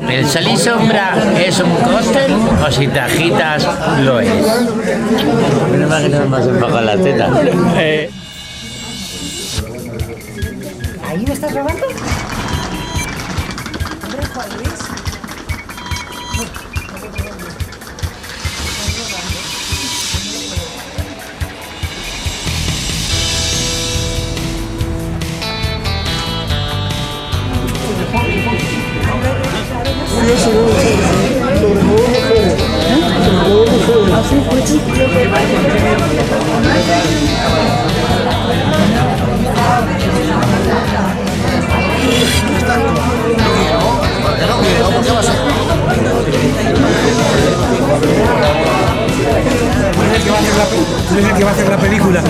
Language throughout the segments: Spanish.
¿El Sol y Sombra es un cóctel o si te agitas lo es? Menos mal que no me has empujado la teta. ¿Ahí me estás robando? Hombre, Juan Luis. ¿Tú eres el que va a hacer la película?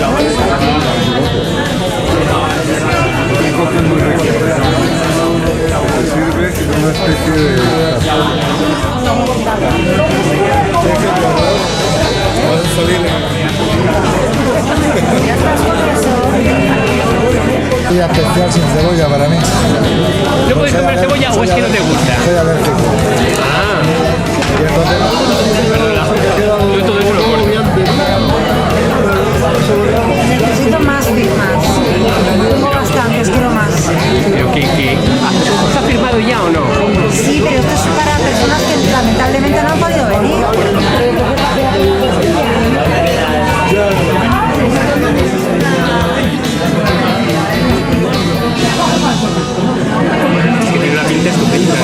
Sirve como una especie de... Vas a salir. Y especial sin cebolla para mí. ¿No puedes comer cebolla o es que no te gusta? Soy alérgico. Ah. Y entonces... Yo todo eso lo corto. Necesito más firmas. Tengo bastantes, quiero más. Pero que ¿está firmado ya o no? Sí, pero esto es para personas que lamentablemente no han podido venir. Es que tiene una pinta estupenda.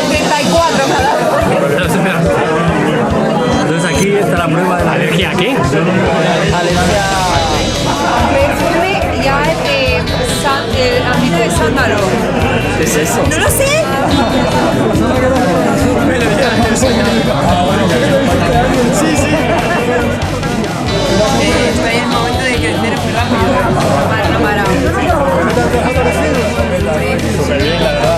34 cada uno. Entonces aquí está la prueba de la ¿Alergia a qué? Perfume y aceite de sándalo. ¿Qué es eso? ¡No lo sé! Sí, sí. Estoy en el momento de crecer muy rápido. No para. Súper bien, la verdad.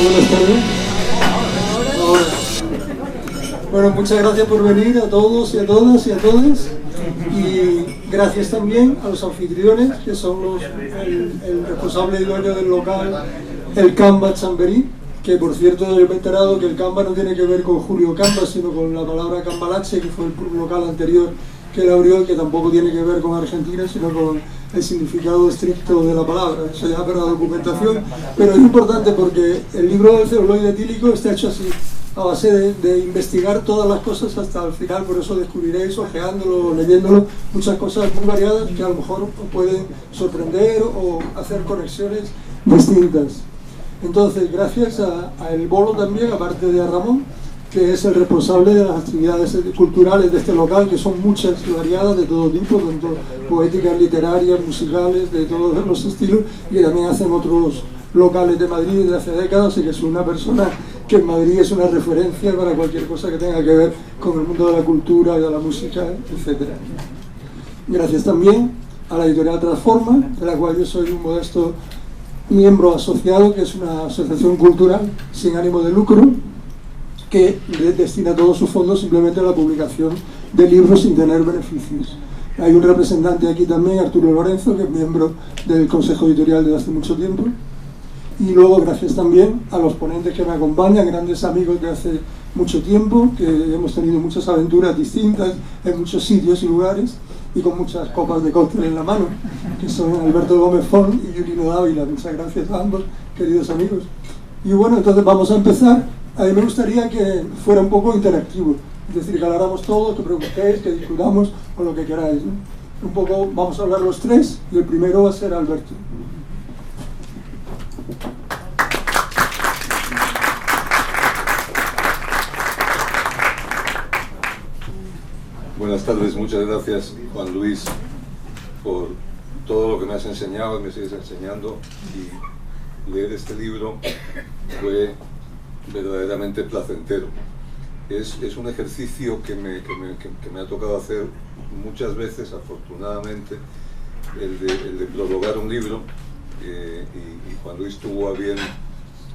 Buenas tardes. Bueno, muchas gracias por venir a todos y a todas y a todos. Y gracias también a los anfitriones, que son el responsable y dueño del local, el Canva Chamberí, que por cierto yo me he enterado que el Canva no tiene que ver con Julio Canva, sino con la palabra Cambalache, que fue el local anterior que él abrió, y que tampoco tiene que ver con Argentina, sino con el significado estricto de la palabra. Eso ya para la documentación, pero es importante porque el libro del celuloide etílico está hecho así, a base de investigar todas las cosas hasta el final. Por eso descubriréis, ojeándolo, leyéndolo, muchas cosas muy variadas que a lo mejor os pueden sorprender o hacer conexiones distintas. Entonces, gracias a El Bolo también, aparte de a Ramón, que es el responsable de las actividades culturales de este local, que son muchas y variadas, de todo tipo, tanto poéticas, literarias, musicales, de todos los estilos, y también hacen otros locales de Madrid desde hace décadas, así que es una persona que en Madrid es una referencia para cualquier cosa que tenga que ver con el mundo de la cultura y de la música, etc. Gracias también a la editorial Transforma, de la cual yo soy un modesto miembro asociado, que es una asociación cultural sin ánimo de lucro, que destina todos sus fondos simplemente a la publicación de libros sin tener beneficios. Hay un representante aquí también, Arturo Lorenzo, que es miembro del Consejo Editorial desde hace mucho tiempo. Y luego gracias también a los ponentes que me acompañan, grandes amigos de hace mucho tiempo, que hemos tenido muchas aventuras distintas en muchos sitios y lugares, y con muchas copas de cóctel en la mano, que son Alberto Gómez Font y Yurino Dávila. Muchas gracias a ambos, queridos amigos. Y bueno, entonces vamos a empezar. A mí me gustaría que fuera un poco interactivo, es decir, que habláramos todos, que preguntéis, que discutamos o lo que queráis, ¿no? Un poco vamos a hablar los tres, y el primero va a ser Alberto. Buenas tardes, muchas gracias, Juan Luis, por todo lo que me has enseñado y me sigues enseñando. Y leer este libro fue verdaderamente placentero. Es un ejercicio que me ha tocado hacer muchas veces, afortunadamente, el de prologar un libro, y Juan Luis tuvo a bien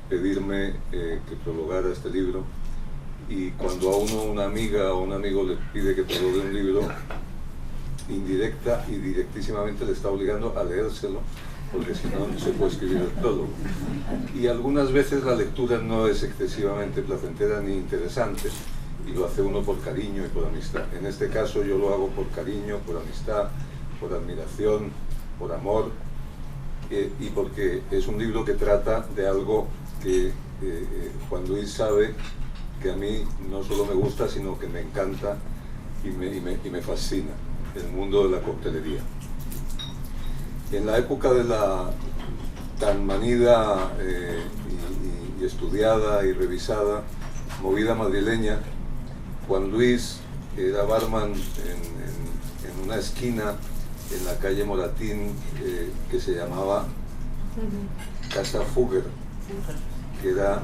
pedirme que prologara este libro. Y cuando a uno una amiga o un amigo le pide que prologue un libro, indirecta y directísimamente le está obligando a leérselo, porque si no, no se puede escribir el prólogo. Y algunas veces la lectura no es excesivamente placentera ni interesante, y lo hace uno por cariño y por amistad. En este caso yo lo hago por cariño, por amistad, por admiración, por amor, y porque es un libro que trata de algo que Juan Luis sabe que a mí no solo me gusta, sino que me encanta y me fascina, el mundo de la coctelería. En la época de la tan manida y estudiada y revisada movida madrileña, Juan Luis era barman en una esquina en la calle Moratín que se llamaba Casa Fugger, que era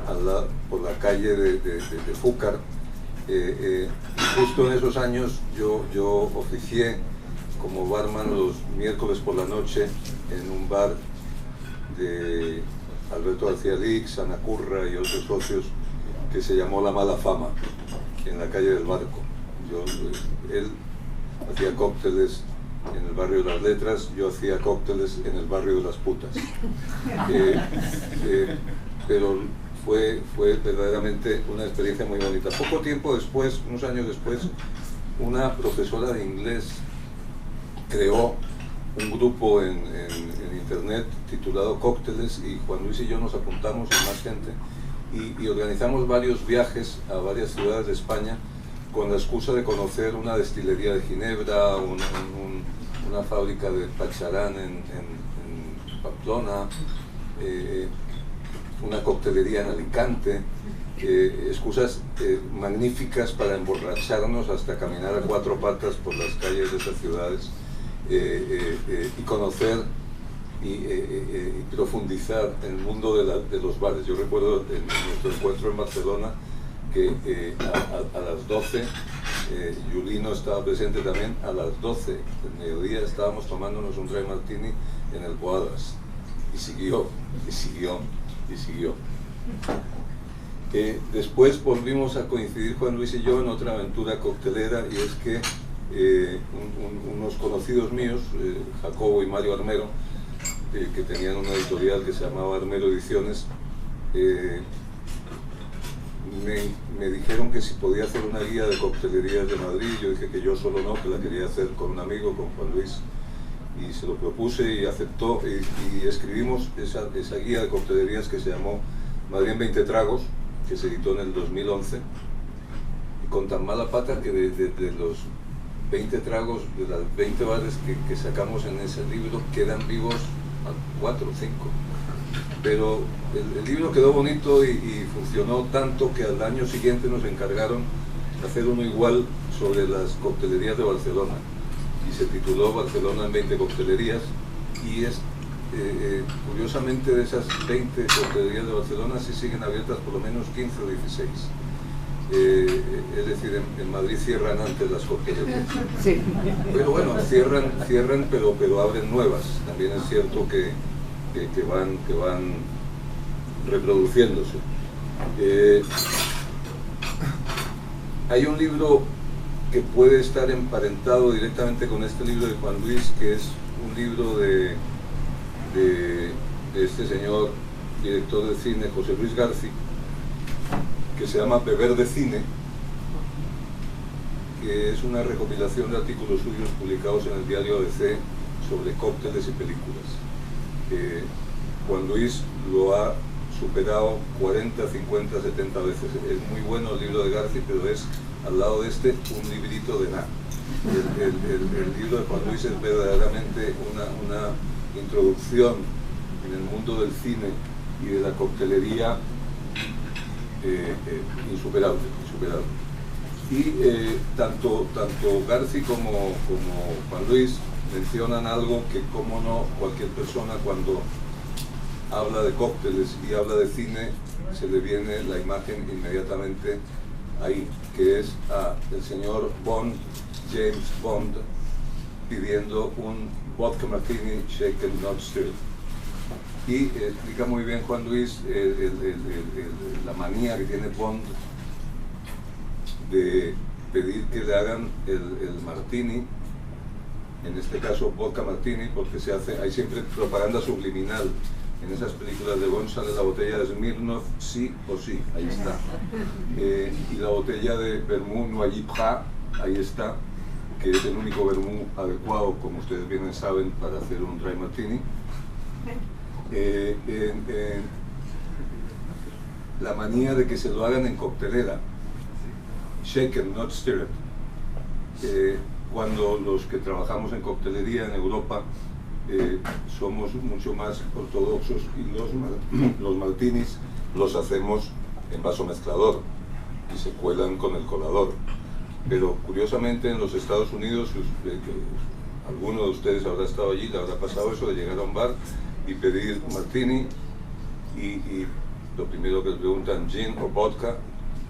por la calle de Fúcar. Y justo en esos años yo oficié como barman los miércoles por la noche en un bar de Alberto García Lix, Ana Curra y otros socios, que se llamó La Mala Fama, en la calle del Barco. Él hacía cócteles en el barrio de las Letras, yo hacía cócteles en el barrio de las Putas. Pero fue verdaderamente una experiencia muy bonita. Poco tiempo después, unos años después, una profesora de inglés creó un grupo en internet titulado Cócteles, y Juan Luis y yo nos apuntamos y más gente, y organizamos varios viajes a varias ciudades de España con la excusa de conocer una destilería de Ginebra, una fábrica de Pacharán en Pamplona, una coctelería en Alicante, excusas magníficas para emborracharnos hasta caminar a cuatro patas por las calles de esas ciudades, y conocer y profundizar en el mundo de los bares. Yo recuerdo en nuestro encuentro en Barcelona que a las 12, Julino estaba presente también, a las 12 del mediodía estábamos tomándonos un dry martini en el Boadas, y siguió, y siguió, y siguió. Después volvimos a coincidir Juan Luis y yo en otra aventura coctelera, y es que unos conocidos míos, Jacobo y Mario Armero, que tenían una editorial que se llamaba Armero Ediciones, me dijeron que si podía hacer una guía de coctelerías de Madrid. Yo dije que yo solo no, que la quería hacer con un amigo, con Juan Luis, y se lo propuse y aceptó, y escribimos esa guía de coctelerías que se llamó Madrid en 20 tragos, que se editó en el 2011, y con tan mala pata que de los 20 tragos, de las 20 bares que sacamos en ese libro, quedan vivos 4 o 5. Pero el libro quedó bonito y funcionó tanto que al año siguiente nos encargaron de hacer uno igual sobre las coctelerías de Barcelona, y se tituló Barcelona en 20 coctelerías, y es curiosamente, de esas 20 coctelerías de Barcelona sí siguen abiertas por lo menos 15 o 16. Es decir, en Madrid cierran antes las coctelerías. Sí. Pero bueno, cierran pero abren nuevas. También es cierto que van reproduciéndose. Hay un libro que puede estar emparentado directamente con este libro de Juan Luis, que es un libro de este señor director de cine, José Luis Garci, que se llama Beber de Cine, que es una recopilación de artículos suyos publicados en el diario ABC sobre cócteles y películas. Juan Luis lo ha superado 40, 50, 70 veces. Es muy bueno el libro de Garci, pero es, al lado de este, un librito de nada. El libro de Juan Luis es verdaderamente una introducción en el mundo del cine y de la coctelería insuperable. Y tanto Garci como Juan Luis mencionan algo que, como no, cualquier persona cuando habla de cócteles y habla de cine se le viene la imagen inmediatamente ahí, que es el señor Bond, James Bond, pidiendo un Vodka Martini, Shaken Not Stirred. Y explica muy bien Juan Luis la manía que tiene Bond de pedir que le hagan el martini, en este caso vodka martini, porque hay siempre propaganda subliminal. En esas películas de Bond sale la botella de Smirnoff, sí o sí, ahí está. Y la botella de Vermouth Noilly Prat, ahí está, que es el único vermouth adecuado, como ustedes bien saben, para hacer un dry martini. La manía de que se lo hagan en coctelera, shaken, not stirred. Cuando los que trabajamos en coctelería en Europa somos mucho más ortodoxos y los martinis los hacemos en vaso mezclador y se cuelan con el colador. Pero curiosamente en los Estados Unidos, alguno de ustedes habrá estado allí, le habrá pasado eso de llegar a un bar y pedir martini y lo primero que les preguntan, gin o vodka.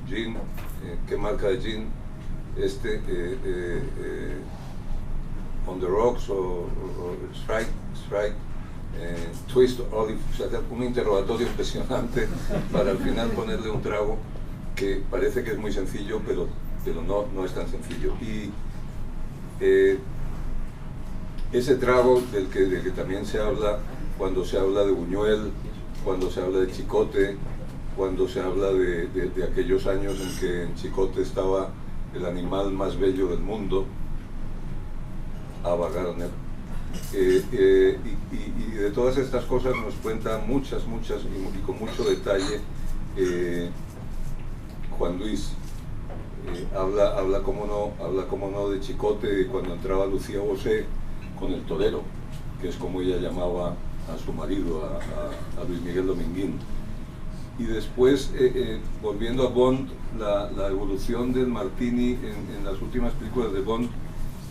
Gin, ¿qué marca de gin? On the Rocks o Strike, Twist, Olive, o sea, un interrogatorio impresionante para al final ponerle un trago que parece que es muy sencillo, pero no es tan sencillo. Y ese trago del que también se habla cuando se habla de Buñuel, cuando se habla de Chicote, cuando se habla de aquellos años en que en Chicote estaba el animal más bello del mundo, Ava Gardner, y de todas estas cosas nos cuenta muchas y con mucho detalle Juan Luis. Habla como no de Chicote cuando entraba Lucía Bosé con el torero, que es como ella llamaba a su marido, a Luis Miguel Dominguín. Y después, volviendo a Bond, la evolución del martini en las últimas películas de Bond,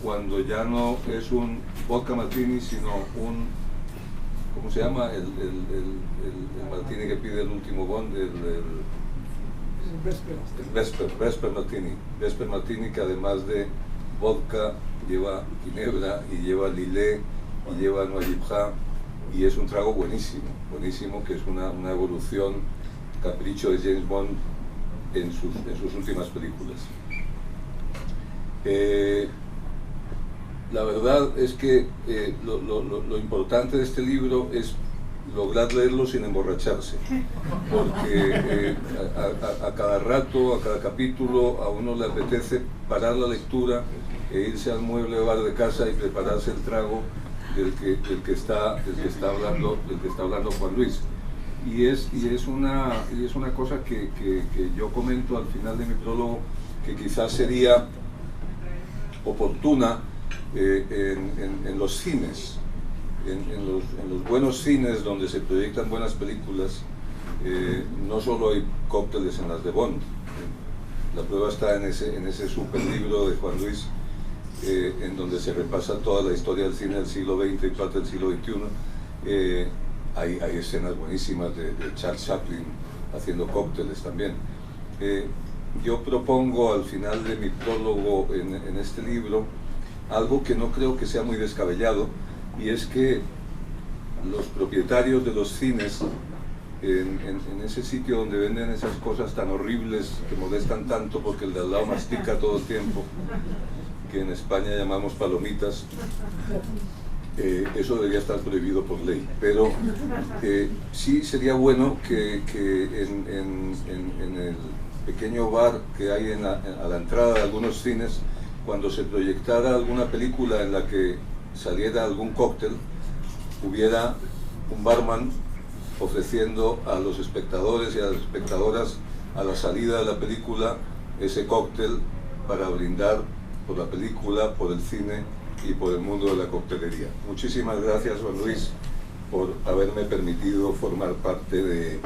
cuando ya no es un vodka martini, sino un, ¿cómo se llama? El martini que pide el último Bond, el Vesper Martini. Vesper Martini, que además de vodka lleva ginebra y lleva lillet y lleva Noilly Prat, y es un trago buenísimo, que es una evolución, capricho de James Bond en sus últimas películas. La verdad es que lo importante de este libro es lograr leerlo sin emborracharse, porque a cada rato, a cada capítulo, a uno le apetece parar la lectura e irse al mueble bar de casa y prepararse el trago del que está hablando Juan Luis. Y es una cosa que yo comento al final de mi prólogo, que quizás sería oportuna en los cines, en los buenos cines donde se proyectan buenas películas. No solo hay cócteles en las de Bond, la prueba está en ese super libro de Juan Luis, en donde se repasa toda la historia del cine del siglo XX y parte del siglo XXI. Hay escenas buenísimas de Charles Chaplin haciendo cócteles también. Yo propongo al final de mi prólogo en este libro algo que no creo que sea muy descabellado, y es que los propietarios de los cines, en ese sitio donde venden esas cosas tan horribles que molestan tanto porque el de al lado mastica todo el tiempo, que en España llamamos palomitas, eso debería estar prohibido por ley, pero sí sería bueno que en el pequeño bar que hay a la entrada de algunos cines, cuando se proyectara alguna película en la que saliera algún cóctel, hubiera un barman ofreciendo a los espectadores y a las espectadoras a la salida de la película ese cóctel para brindar por la película, por el cine y por el mundo de la coctelería. Muchísimas gracias, Juan Luis, por haberme permitido formar parte de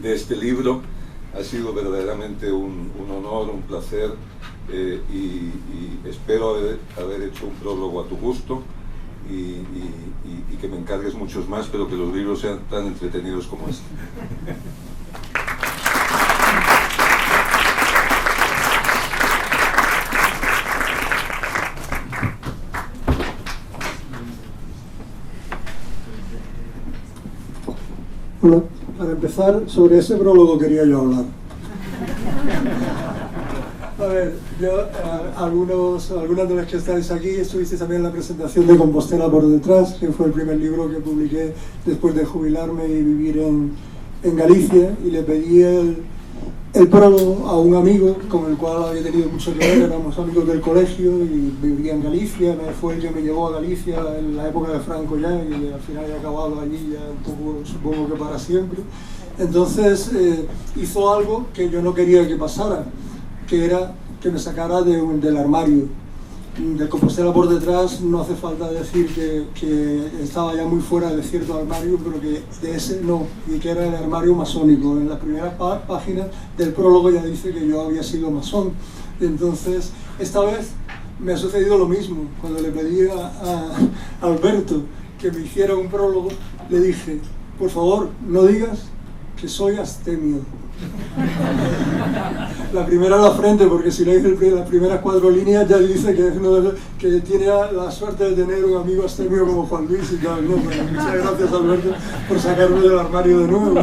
este libro. Ha sido verdaderamente un honor, un placer, y espero haber hecho un prólogo a tu gusto y que me encargues muchos más, pero que los libros sean tan entretenidos como este. Bueno, para empezar, sobre ese prólogo quería yo hablar. A ver, algunas de las que estáis aquí estuvisteis también en la presentación de Compostela por detrás, que fue el primer libro que publiqué después de jubilarme y vivir en Galicia, y le pedí el prólogo a un amigo con el cual había tenido mucho que ver, éramos amigos del colegio y vivía en Galicia, fue el que me llevó a Galicia en la época de Franco ya, y al final he acabado allí ya un poco, supongo que para siempre. Entonces hizo algo que yo no quería que pasara, que era que me sacara del armario. Del Compostela por detrás no hace falta decir que estaba ya muy fuera de cierto armario, pero que de ese no, y que era el armario masónico. En las primeras páginas del prólogo ya dice que yo había sido masón. Entonces, esta vez me ha sucedido lo mismo. Cuando le pedí a Alberto que me hiciera un prólogo, le dije, por favor, no digas que soy astemio. La primera a la frente, porque si leéis las primeras 4 líneas ya dice que tiene la suerte de tener un amigo astemio como Juan Luis y tal, ¿no? Bueno, muchas gracias, Alberto, por sacarme del armario de nuevo.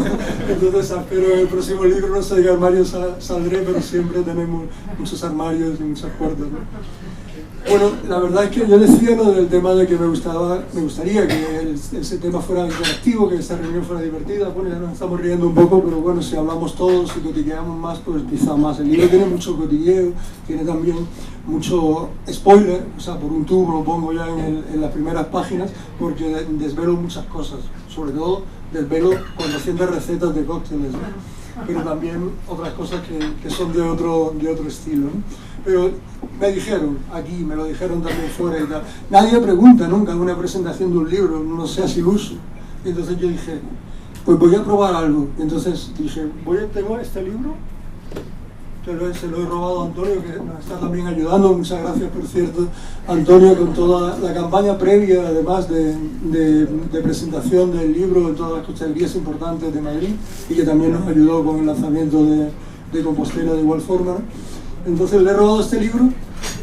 Entonces espero en el próximo libro, no sé de qué armario saldré, pero siempre tenemos muchos armarios y muchas puertas, ¿no? Bueno, la verdad es que yo decía lo del tema de que me gustaría que ese tema fuera interactivo, que esta reunión fuera divertida. Bueno, ya nos estamos riendo un poco, pero bueno, si hablamos todos y cotilleamos más, pues quizá más. El libro tiene mucho cotilleo, tiene también mucho spoiler, o sea, por un tubo lo pongo ya en las primeras páginas, porque desvelo muchas cosas, sobre todo desvelo 400 recetas de cócteles, ¿no? Pero también otras cosas que son de otro estilo, ¿no? Pero me dijeron aquí, me lo dijeron también fuera y tal, nadie pregunta nunca en una presentación de un libro, no seas iluso. Y entonces yo dije, pues voy a probar algo. Y entonces dije, tengo este libro, que se lo he robado a Antonio, que nos está también ayudando, muchas gracias por cierto, Antonio, con toda la campaña previa, además de presentación del libro en todas las costelerías importantes de Madrid, y que también nos ayudó con el lanzamiento de Compostela de igual forma, ¿no? Entonces le he robado este libro,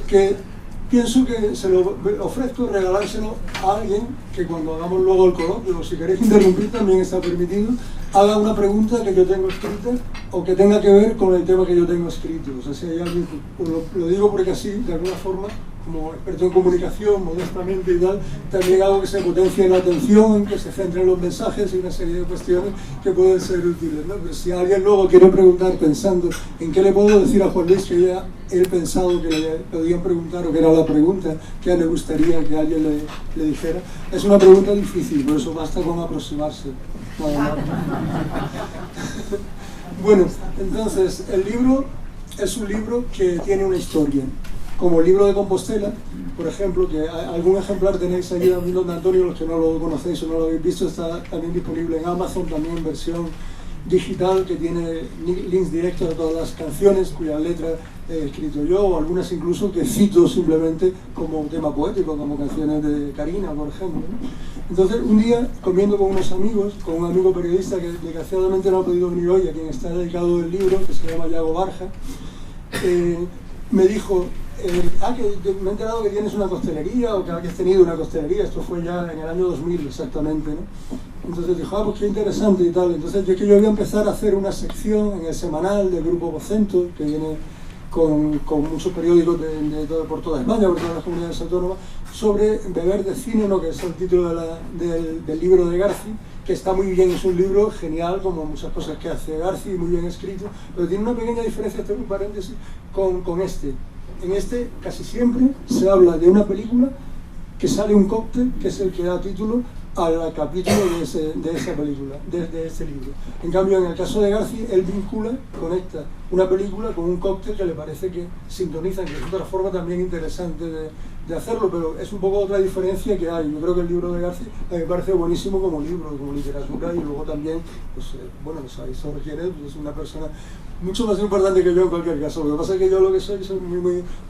que pienso que se lo ofrezco regalárselo a alguien que cuando hagamos luego el coloquio, si queréis interrumpir también está permitido, haga una pregunta que yo tengo escrita o que tenga que ver con el tema que yo tengo escrito. O sea, si hay alguien, lo digo porque así, de alguna forma, como experto en comunicación, modestamente y tal, también hago que se potencie la atención, que se centre en los mensajes y una serie de cuestiones que pueden ser útiles, ¿no? Pero si alguien luego quiere preguntar pensando en qué le puedo decir a Juan Luis que ya he pensado que le podían preguntar, o que era la pregunta que a él le gustaría que alguien le dijera, es una pregunta difícil, por eso basta con aproximarse. Bueno, entonces el libro es un libro que tiene una historia. Como el libro de Compostela, por ejemplo, que algún ejemplar tenéis ahí en Don Antonio, los que no lo conocéis o no lo habéis visto, está también disponible en Amazon, también en versión digital, que tiene links directos a todas las canciones cuya letra he escrito yo, o algunas incluso que cito simplemente como tema poético, como canciones de Karina, por ejemplo, ¿no? Entonces, un día, comiendo con unos amigos, con un amigo periodista que desgraciadamente no ha podido venir hoy, a quien está dedicado el libro, que se llama Yago Barja, me dijo, que me he enterado que tienes una costelería, o que habías tenido una costelería, esto fue ya en el año 2000 exactamente, ¿no? Entonces dijo, pues qué interesante y tal. Entonces yo voy a empezar a hacer una sección en el semanal del Grupo Vocento, que viene con muchos periódicos por toda España, por todas las comunidades autónomas, sobre beber de cine, ¿no? Que es el título del libro de Garci, que está muy bien, es un libro genial, como muchas cosas que hace Garci, muy bien escrito, pero tiene una pequeña diferencia, tengo un paréntesis, con este. En este casi siempre se habla de una película que sale un cóctel, que es el que da título al capítulo de esa película, de ese libro. En cambio, en el caso de Garci, él conecta una película con un cóctel que le parece que sintonizan, que es otra forma también interesante de hacerlo, pero es un poco otra diferencia que hay. Yo creo que el libro de Garci me parece buenísimo como libro, como literatura, y luego también, pues, bueno, eso requiere, pues, una persona mucho más importante que yo en cualquier caso. Lo que pasa es que yo lo que soy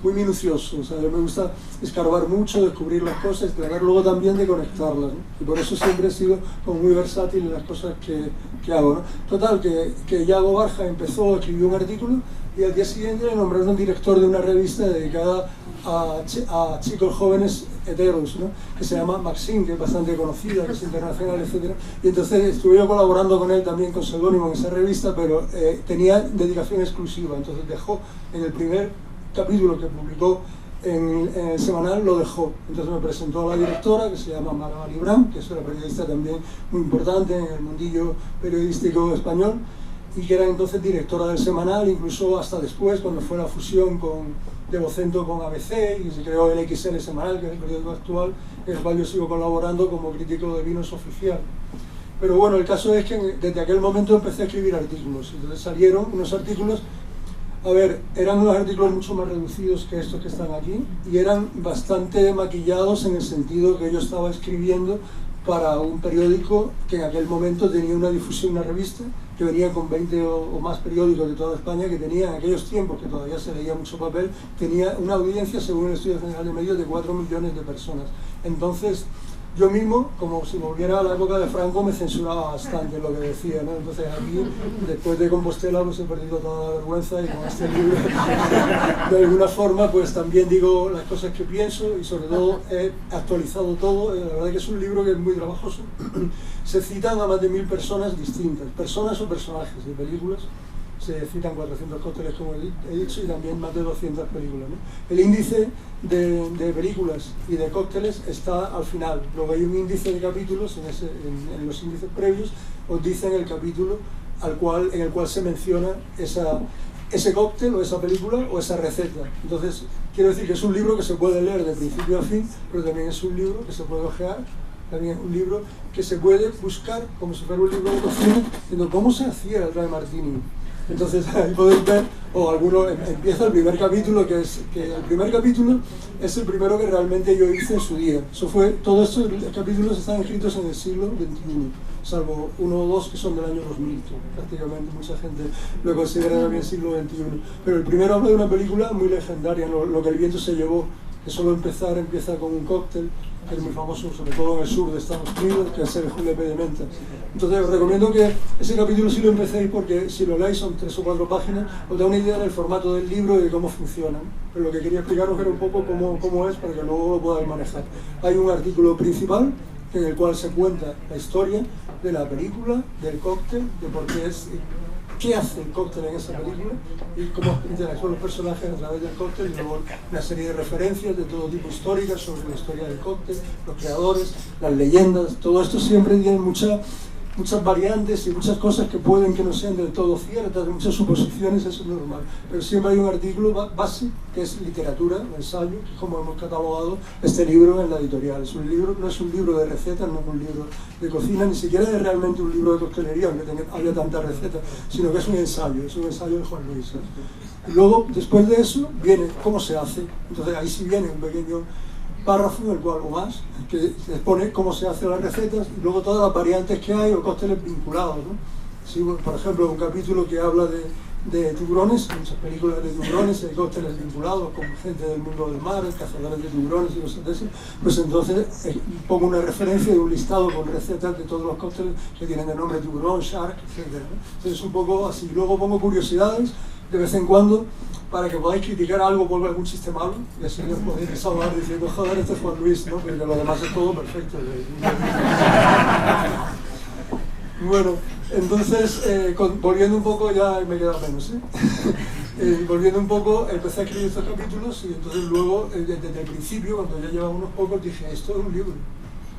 muy minucioso, o sea, yo me gusta escarbar mucho, descubrir las cosas, tratar luego también de conectarlas, ¿no? Y por eso siempre he sido como muy versátil en las cosas que hago, ¿no? Total, que Yago Barja empezó, escribió un artículo, y al día siguiente le nombraron director de una revista dedicada a chicos jóvenes heteros, ¿no? Que se llama Maxim, que es bastante conocida, que es internacional, etc. Y entonces estuve yo colaborando con él también con seudónimo en esa revista, pero tenía dedicación exclusiva. Entonces dejó en el primer capítulo que publicó en el semanal, lo dejó. Entonces me presentó a la directora, que se llama Mara Librán, que es una periodista también muy importante en el mundillo periodístico español, y que era entonces directora del semanal, incluso hasta después, cuando fue la fusión de Vocento con ABC y se creó el XL Semanal, que es el periódico actual, en el cual yo sigo colaborando como crítico de vinos oficial. Pero bueno, el caso es que desde aquel momento empecé a escribir artículos. Entonces salieron unos artículos, a ver, eran unos artículos mucho más reducidos que estos que están aquí, y eran bastante maquillados en el sentido que yo estaba escribiendo para un periódico que en aquel momento tenía una difusión, una revista, que venía con 20 o más periódicos de toda España, que tenía en aquellos tiempos, que todavía se leía mucho papel, tenía una audiencia, según el Estudio General de Medios, de 4 millones de personas. Entonces, yo mismo, como si volviera a la época de Franco, me censuraba bastante lo que decía, ¿no? Entonces aquí, después de Compostela, pues he perdido toda la vergüenza, y con este libro, de alguna forma, pues también digo las cosas que pienso, y sobre todo he actualizado todo. La verdad que es un libro que es muy trabajoso. Se citan a más de 1000 personas distintas, personas o personajes de películas. Se citan 400 cócteles, como he dicho, y también más de 200 películas, ¿no? El índice de películas y de cócteles está al final. Luego hay un índice de capítulos, en los índices previos os dicen el capítulo en el cual se menciona ese cóctel o esa película o esa receta. Entonces, quiero decir que es un libro que se puede leer de principio a fin, pero también es un libro que se puede ojear, también es un libro que se puede buscar como si fuera un libro de cocina, viendo cómo se hacía el Dry Martini. Entonces ahí podéis ver, o alguno empieza el primer capítulo, que el primer capítulo es el primero que realmente yo hice en su día. Todos estos capítulos están escritos en el siglo XXI, salvo uno o dos que son del año 2000, que prácticamente mucha gente lo considera también siglo XXI. Pero el primero habla de una película muy legendaria, lo que el viento se llevó, que solo empieza con un cóctel, que es muy famoso, sobre todo en el sur de Estados Unidos, que es el Julepe de Menta. Entonces os recomiendo que ese capítulo sí lo empecéis, porque si lo leéis son 3 o 4 páginas, os da una idea del formato del libro y de cómo funciona. Pero lo que quería explicaros era un poco cómo es, para que luego lo podáis manejar. Hay un artículo principal en el cual se cuenta la historia de la película, del cóctel, de por qué hace el cóctel en esa película y cómo interactúan los personajes a través del cóctel, y luego una serie de referencias de todo tipo históricas sobre la historia del cóctel, los creadores, las leyendas. Todo esto siempre tiene muchas variantes y muchas cosas que pueden que no sean del todo ciertas, muchas suposiciones, eso es normal. Pero siempre hay un artículo base que es literatura, ensayo, que es como hemos catalogado este libro en la editorial. Es un libro, no es un libro de recetas, no es un libro de cocina, ni siquiera es realmente un libro de coctelería, aunque haya tantas recetas, sino que es un ensayo de Juan Luis. Y luego, después de eso, viene cómo se hace. Entonces ahí sí viene un pequeño párrafo en el cual, o más, que expone cómo se hacen las recetas y luego todas las variantes que hay o cócteles vinculados, ¿no? Sí, por ejemplo, un capítulo que habla de tiburones, muchas películas de tiburones, hay cócteles vinculados con gente del mundo del mar, cazadores de tiburones y cosas de eso. Pues entonces pongo una referencia de un listado con recetas de todos los cócteles que tienen de nombre tiburón, shark, etc., ¿no? Entonces un poco así. Luego pongo curiosidades de vez en cuando, para que podáis criticar algo por algún chiste malo, y así os podéis desahogar diciendo, joder, este es Juan Luis, ¿no? Porque lo demás es todo perfecto. Bueno, entonces, volviendo un poco, ya me queda menos, volviendo un poco, empecé a escribir estos capítulos, y entonces luego, desde el principio, cuando ya llevaba unos pocos, dije, esto es un libro.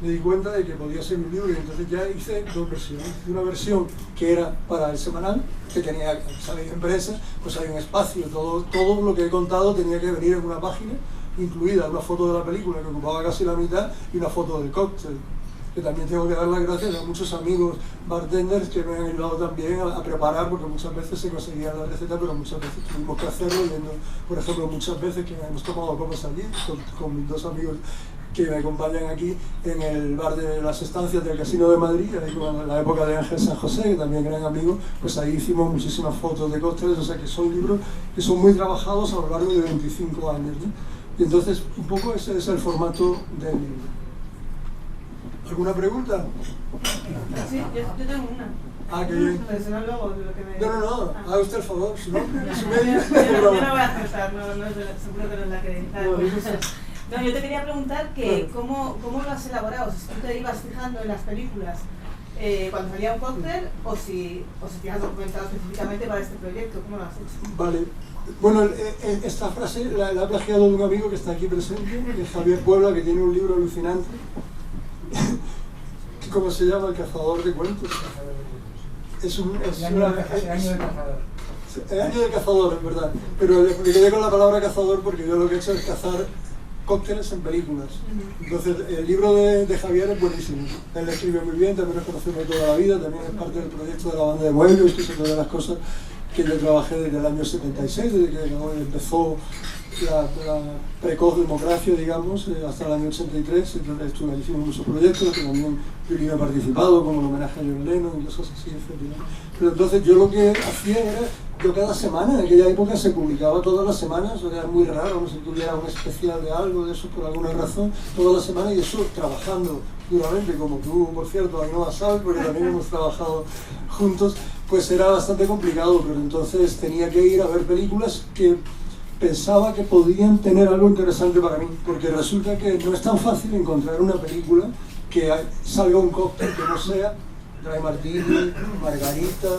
Me di cuenta de que podía ser un libro, y entonces ya hice 2 versiones. Una versión que era para el semanal, que tenía, sabéis, empresa, pues hay un espacio, todo lo que he contado tenía que venir en una página, incluida una foto de la película que ocupaba casi la mitad y una foto del cóctel, que también tengo que dar las gracias a muchos amigos bartenders que me han ayudado también a preparar, porque muchas veces se conseguía la receta, pero muchas veces tuvimos que hacerlo, yendo, por ejemplo, muchas veces que hemos tomado copas allí con mis 2 amigos que me acompañan aquí en el bar de las Estancias del Casino de Madrid, ahí en la época de Ángel San José, que también eran amigos, pues ahí hicimos muchísimas fotos de cócteles, o sea que son libros que son muy trabajados a lo largo de 25 años, ¿no? Y entonces, un poco ese es el formato del libro. ¿Alguna pregunta? Sí, yo tengo una. Ah, qué bien. Pero si no, luego lo que me... No, haga usted el favor, si no, yo no voy a acertar, seguro que no es la que editar. No, yo te quería preguntar que ¿cómo lo has elaborado? Si tú te ibas fijando en las películas cuando salía un cóctel o si te has documentado específicamente para este proyecto, ¿cómo lo has hecho? Vale. Bueno, esta frase la he plagiado de un amigo que está aquí presente, que es Javier Puebla, que tiene un libro alucinante. ¿Cómo se llama? El cazador de cuentos. El año del cazador, es verdad. Pero me quedé con la palabra cazador porque yo lo que he hecho es cazar cócteles en películas. Entonces, el libro de Javier es buenísimo. Él escribe muy bien, también es conocido de toda la vida, también es parte del proyecto de la banda de Muebles, que es una de las cosas que yo trabajé desde el año 76, desde que empezó la precoz democracia, digamos, hasta el año 83. Entonces hicimos muchos proyectos, que también Violín ha participado, como el homenaje a John Lennon y cosas así, etc. Pero entonces yo lo que hacía era, yo cada semana, en aquella época se publicaba todas las semanas, era muy raro, no sé si tuviera un especial de algo de eso por alguna razón, todas las semanas, y eso trabajando duramente, como tú, por cierto, Ainhoa sabe, porque también hemos trabajado juntos, pues era bastante complicado, pero entonces tenía que ir a ver películas que pensaba que podían tener algo interesante para mí, porque resulta que no es tan fácil encontrar una película que salga un cóctel que no sea Dry Martini, Margarita,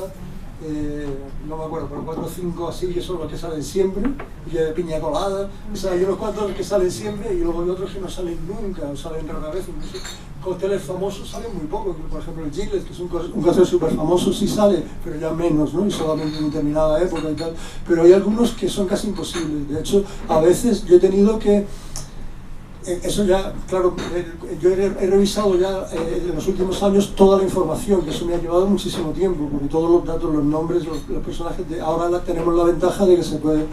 no me acuerdo, pero 4 o 5 así, que son los que salen siempre, y piña colada, o sea, hay unos cuantos que salen siempre y luego hay otros que no salen nunca, o salen rara vez. Entonces, cócteles famosos salen muy poco, por ejemplo el Gilles, que es un cóctel súper famoso, sí sale, pero ya menos, ¿no? Y solamente en determinada época y tal, pero hay algunos que son casi imposibles. De hecho, a veces yo he tenido que, eso ya, claro, yo he revisado ya en los últimos años toda la información, que eso me ha llevado muchísimo tiempo, porque todos los datos, los nombres, los personajes, ahora tenemos la ventaja de que se puede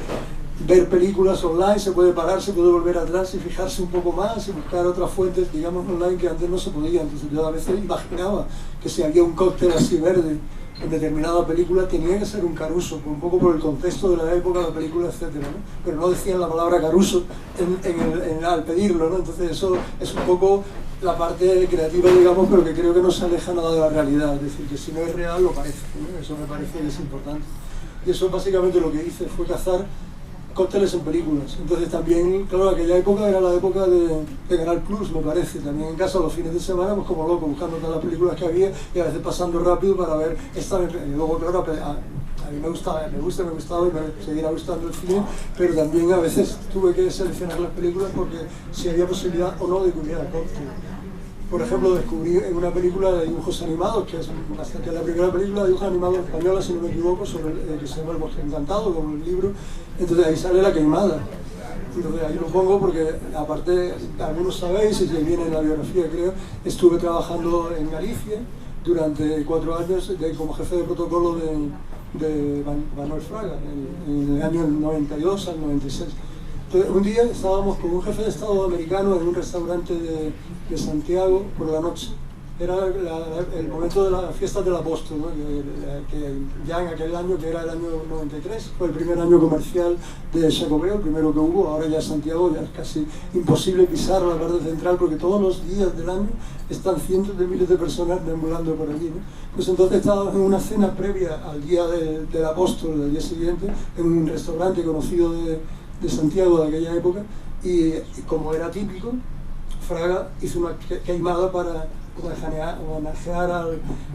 ver películas online, se puede parar, se puede volver atrás y fijarse un poco más y buscar otras fuentes, digamos, online que antes no se podía. Entonces yo a veces imaginaba que si había un cóctel así verde en determinada película tenía que ser un Caruso, un poco por el contexto de la época, la película, etcétera, ¿no? Pero no decían la palabra Caruso al pedirlo, ¿no? Entonces eso es un poco la parte creativa, digamos, pero que creo que no se aleja nada de la realidad, es decir, que si no es real lo parece, ¿no? Eso me parece que es importante. Y eso básicamente lo que hice fue cazar cócteles en películas. Entonces también, claro, aquella época era la época de Canal Plus, me parece. También en casa los fines de semana, pues como loco, buscando todas las películas que había y a veces pasando rápido para ver esta. Y luego, claro, a mí me gustaba y me seguirá gustando el cine, pero también a veces tuve que seleccionar las películas porque si había posibilidad o no de que hubiera cóctel. Por ejemplo, descubrí en una película de dibujos animados, que es la primera película de dibujos animados española, si no me equivoco, sobre que se llama El Bosque Encantado, como el libro. Entonces ahí sale La Queimada. Entonces ahí lo pongo porque, aparte, algunos sabéis, y viene en la biografía creo, estuve trabajando en Galicia durante 4 años como jefe de protocolo de Manuel Fraga, en el año 92 al 96. Entonces, un día estábamos con un jefe de Estado americano en un restaurante de Santiago por la noche. Era el momento de las fiestas del apóstol, ¿no? que ya en aquel año, que era el año 93, fue el primer año comercial de Xacobeo, el primero que hubo. Ahora ya Santiago ya es casi imposible pisar la parte central porque todos los días del año están cientos de miles de personas deambulando por allí, ¿no? Pues entonces estábamos en una cena previa al día del apóstol, del día siguiente, en un restaurante conocido de Santiago de aquella época, y como era típico, Fraga hizo una queimada para homenajear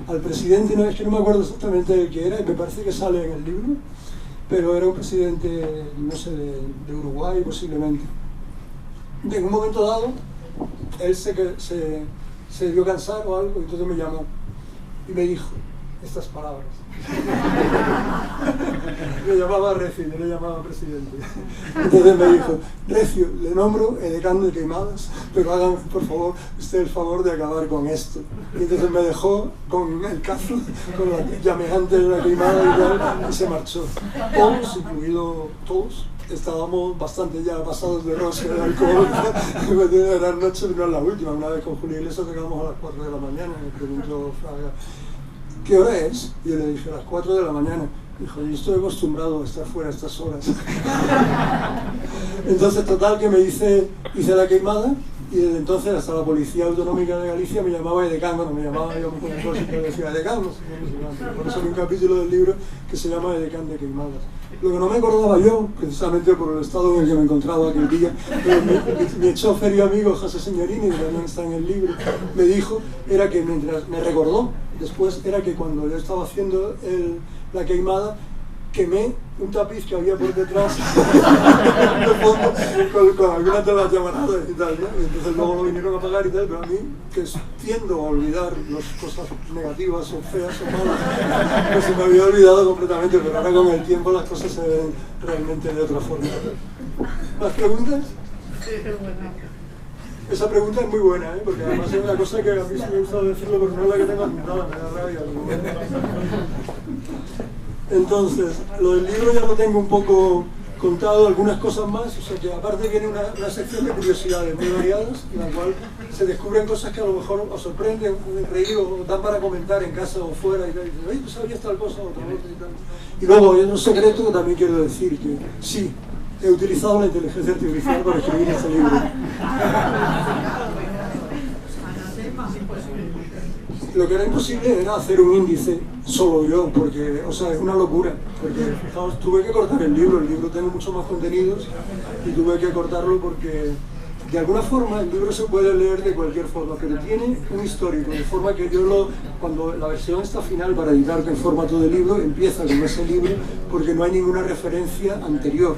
al presidente. No, es que no me acuerdo exactamente de qué era, y me parece que sale en el libro, pero era un presidente, no sé, de Uruguay posiblemente. En un momento dado, él se debió cansar o algo, y entonces me llamó y me dijo estas palabras. Me llamaba Recio, no le llamaba presidente. Entonces me dijo: Recio, le nombro edecán de Queimadas, pero hagan por favor usted el favor de acabar con esto. Y entonces me dejó con el cazo, con la llameante de la queimada y tal, y se marchó. Todos, incluido todos, estábamos bastante ya pasados de rosca de alcohol. Era noche, no es la última. Una vez con Julio Iglesias tocamos a las 4 de la mañana, me preguntó Fraga: ¿qué hora es? Y yo le dije: a las 4 de la mañana. Dijo: yo estoy acostumbrado a estar fuera a estas horas. Entonces, total, que me hice la queimada, Y desde entonces hasta la Policía Autonómica de Galicia me llamaba edecán, no me llamaba yo con el cosito, decía edecán, no sé qué. Por eso hay un capítulo del libro que se llama Edecán de Queimadas. Lo que no me acordaba yo, precisamente por el estado en el que me encontraba aquel día, pero mi chofer y amigo José Signorini, que también está en el libro, me dijo, era que mientras me recordó, después era que cuando yo estaba haciendo la queimada, quemé un tapiz que había por detrás de fondo con algunas de las llamaradas y tal, ¿no? Y entonces luego lo vinieron a pagar y tal, pero a mí, que tiendo a olvidar las cosas negativas o feas o malas, pues se me había olvidado completamente, pero ahora con el tiempo las cosas se ven realmente de otra forma. ¿Más preguntas? Esa pregunta es muy buena, ¿eh? Porque además es una cosa que a mí sí me gusta decirlo, pero no es la que tengo apuntada, me da rabia. Entonces, lo del libro ya lo tengo un poco contado, algunas cosas más, o sea que aparte viene una sección de curiosidades muy variadas, en la cual se descubren cosas que a lo mejor os sorprenden, pueden reír o dan para comentar en casa o fuera y tal, y dicen, oye, ¿tú sabías tal cosa o tal otra y tal? Y luego hay un secreto que también quiero decir, que sí, he utilizado la inteligencia artificial para escribir este libro. Lo que era imposible era hacer un índice solo yo, porque, o sea, es una locura, porque fijaos, tuve que cortar el libro tiene mucho más contenidos y tuve que cortarlo porque de alguna forma el libro se puede leer de cualquier forma, pero tiene un histórico, de forma que cuando la versión está final para editar en formato de libro, empieza con ese libro porque no hay ninguna referencia anterior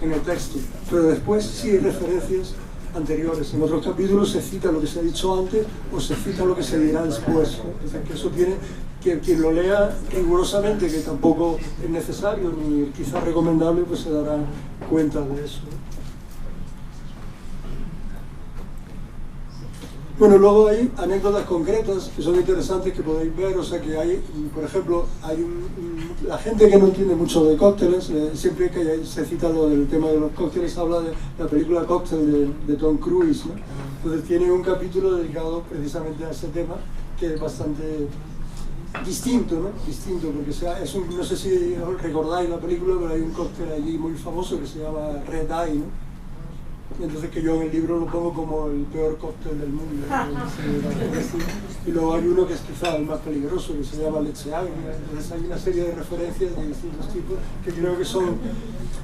en el texto, pero después sí hay referencias anteriores. En otros capítulos se cita lo que se ha dicho antes o se cita lo que se dirá después, ¿no? Es decir, que eso tiene que quien lo lea rigurosamente, que tampoco es necesario ni quizás recomendable, pues se dará cuenta de eso, ¿no? Bueno, luego hay anécdotas concretas que son interesantes que podéis ver, o sea que hay, por ejemplo, la gente que no entiende mucho de cócteles, siempre que se cita lo del tema de los cócteles, habla de la película Cóctel de Tom Cruise, ¿no? Entonces tiene un capítulo dedicado precisamente a ese tema, que es bastante distinto, ¿no? Distinto, porque no sé si recordáis la película, pero hay un cóctel allí muy famoso que se llama Red Eye, ¿no? Entonces que yo en el libro lo pongo como el peor cóctel del mundo, ¿no? Y luego hay uno que es quizá el más peligroso, que se llama leche agria. Entonces hay una serie de referencias de distintos tipos que creo que son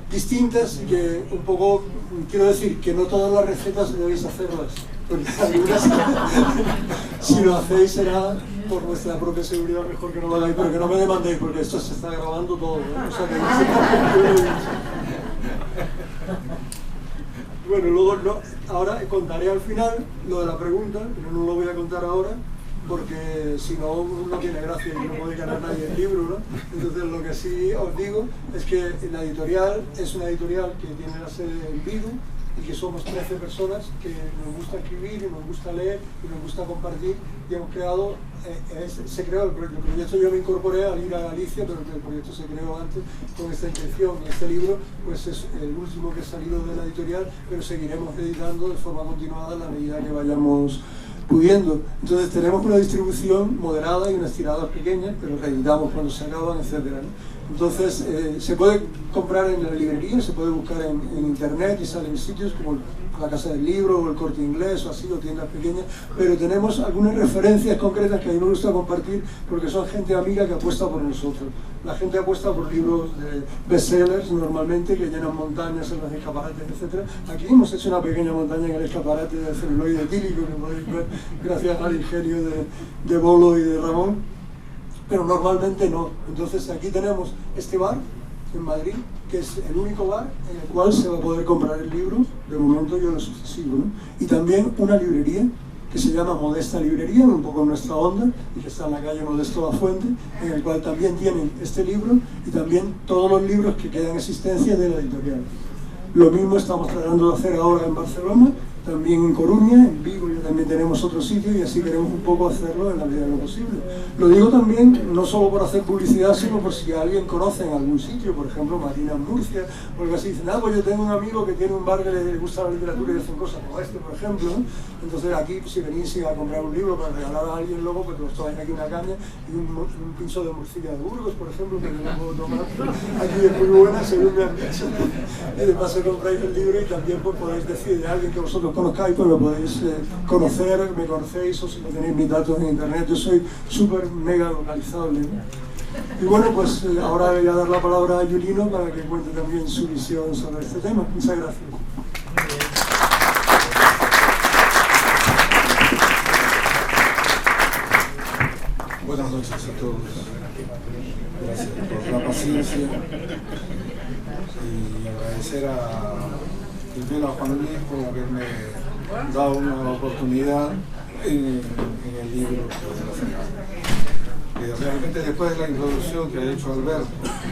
distintas y que un poco, quiero decir, que no todas las recetas debéis hacerlas, porque algunas, si lo hacéis será por vuestra propia seguridad mejor que no lo hagáis, pero que no me demandéis, porque esto se está grabando todo, ¿no? O sea que bueno, luego ahora contaré al final lo de la pregunta, pero no lo voy a contar ahora, porque si no, no tiene gracia y no puede ganar nadie el libro, ¿no? Entonces lo que sí os digo es que la editorial es una editorial que tiene la sede en Vigo y que somos 13 personas que nos gusta escribir y nos gusta leer y nos gusta compartir y hemos creado, se creó el proyecto, yo me incorporé al ir a Galicia, pero el proyecto se creó antes con esta intención y este libro pues es el último que ha salido de la editorial, pero seguiremos editando de forma continuada a la medida que vayamos pudiendo. Entonces tenemos una distribución moderada y unas tiradas pequeñas, pero reeditamos cuando se acaban, etcétera, ¿no? Entonces se puede comprar en la librería, se puede buscar en internet y salen sitios como la Casa del Libro o el Corte Inglés o así, o tiendas pequeñas, pero tenemos algunas referencias concretas que a mí me gusta compartir porque son gente amiga que apuesta por nosotros. La gente apuesta por libros de bestsellers normalmente que llenan montañas en los escaparates, etc. Aquí hemos hecho una pequeña montaña en el escaparate del celuloide etílico que podéis ver gracias al ingenio de Bolo y de Ramón, pero normalmente no. Entonces aquí tenemos este bar en Madrid, que es el único bar en el cual se va a poder comprar el libro, de momento y en lo sucesivo, ¿no? Y también una librería que se llama Modesta Librería, un poco en nuestra onda, y que está en la calle Modesto La Fuente, en el cual también tienen este libro y también todos los libros que quedan en existencia de la editorial. Lo mismo estamos tratando de hacer ahora en Barcelona, también en Coruña, en Vigo ya también tenemos otro sitio y así queremos un poco hacerlo en la medida de lo posible. Lo digo también no solo por hacer publicidad, sino por si alguien conoce en algún sitio, por ejemplo Marina en Murcia, o algo así, dicen, pues yo tengo un amigo que tiene un bar que le gusta la literatura y hacen cosas como este, por ejemplo, ¿no? Entonces aquí si venís a comprar un libro para regalar a alguien luego, pues os traen aquí una caña y un pincho de morcilla de Burgos, por ejemplo, que no puedo tomar, aquí es muy buena según me han dicho, y de paso compráis el libro y también pues, podéis decir de alguien que vosotros os conozcáis, pues me podéis conocer, me conocéis, o si no tenéis mis datos en internet, yo soy súper mega localizable, ¿no? Y bueno, pues ahora voy a dar la palabra a Julino para que cuente también su visión sobre este tema. Muchas gracias. Buenas noches a todos. Gracias por la paciencia y agradecer primero a Juan Luis por haberme dado una oportunidad en el libro de la semana. Realmente después de la introducción que ha hecho Alberto,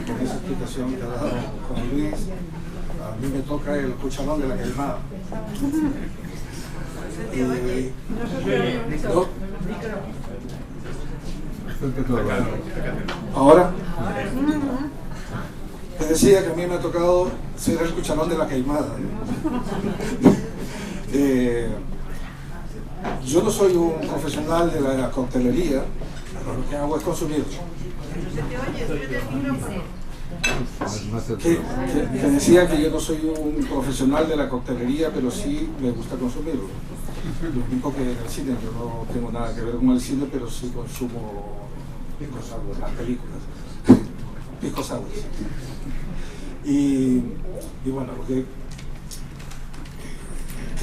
con esa explicación que ha dado Juan Luis, a mí me toca el cucharón de la queimada. Ahora, te decía que a mí me ha tocado ser el cucharón de la queimada. Yo no soy un profesional de la coctelería, lo que hago es consumir. Que decía que yo no soy un profesional de la coctelería, pero sí me gusta consumirlo. Lo único que en el cine, yo no tengo nada que ver con el cine, pero sí consumo pisco sour, las películas, pisco sour. Y bueno, lo que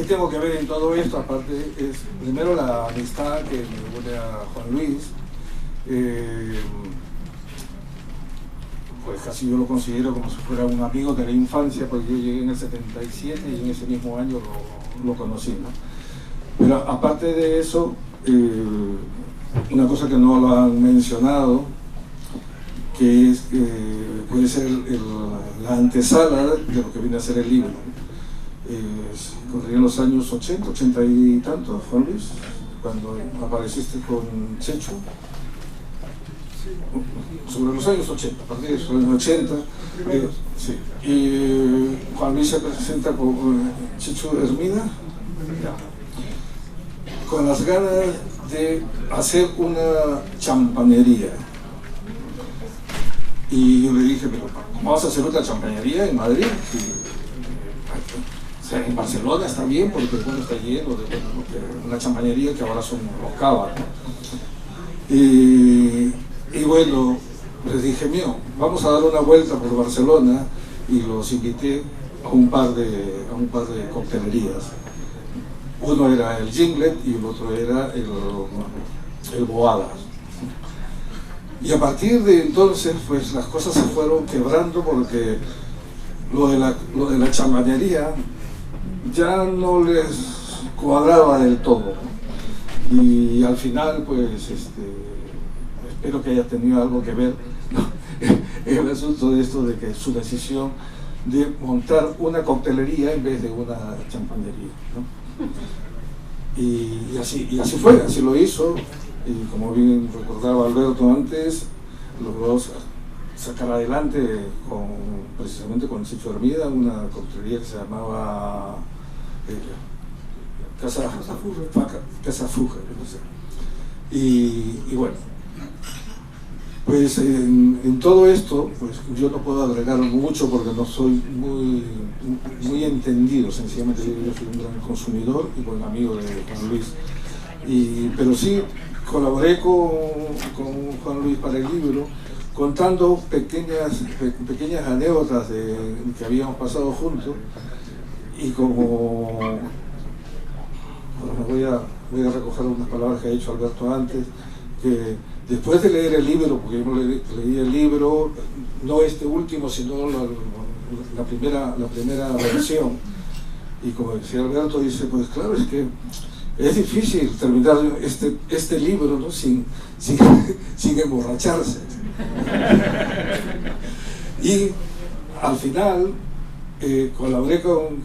tengo que ver en todo esto, aparte, es primero la amistad que me une a Juan Luis. Pues casi yo lo considero como si fuera un amigo de la infancia, porque yo llegué en el 77 y en ese mismo año lo conocí, ¿no? Pero aparte de eso, una cosa que no lo han mencionado, que es puede ser la antesala de lo que viene a ser el libro. Corrían los años 80, 80 y tantos, Juan Luis, cuando apareciste con Checho. Sobre los años 80, a partir de los años 80, sí. Y Juan Luis se presenta con Checho Hermida, con las ganas de hacer una champañería. Y yo le dije, pero ¿cómo vas a hacer otra champañería en Madrid? O sea, en Barcelona está bien, porque bueno, está lleno de una champañería que ahora son los Cava. Y bueno, les dije, mío, vamos a dar una vuelta por Barcelona, y los invité a un par de coctelerías. Uno era el Ginglet y el otro era el Boada. Y a partir de entonces, pues las cosas se fueron quebrando, porque lo de la champañería ya no les cuadraba del todo. Y al final, pues, espero que haya tenido algo que ver, ¿no? El asunto de esto, de que su decisión de montar una coctelería en vez de una champañería, ¿no? Y así fue, así lo hizo, y como bien recordaba Alberto antes, logró sacar adelante precisamente con Checho Hermida una coctelería que se llamaba Casa Fuja, no sé. Y bueno, pues en todo esto, pues yo no puedo agregar mucho porque no soy muy entendido, sencillamente yo soy un gran consumidor y buen amigo de Juan Luis. Pero sí colaboré con Juan Luis para el libro, contando pequeñas anécdotas que habíamos pasado juntos, y como voy a recoger unas palabras que ha dicho Alberto antes, que después de leer el libro, porque yo leí el libro, no este último, sino la primera versión, y como decía Alberto, dice, pues claro, es que es difícil terminar este libro, ¿no? sin emborracharse. Y al final colaboré con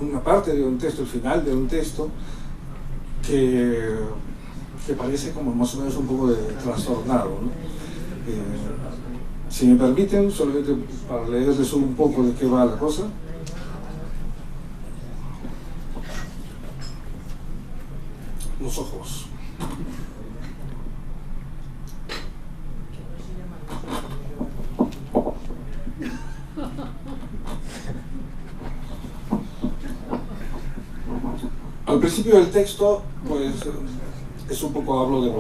una parte de un texto, el final de un texto, que parece como más o menos un poco de trastornado, ¿no? Si me permiten, solamente para leerles un poco de qué va la cosa. Los ojos. principio del texto, pues, es un poco, hablo de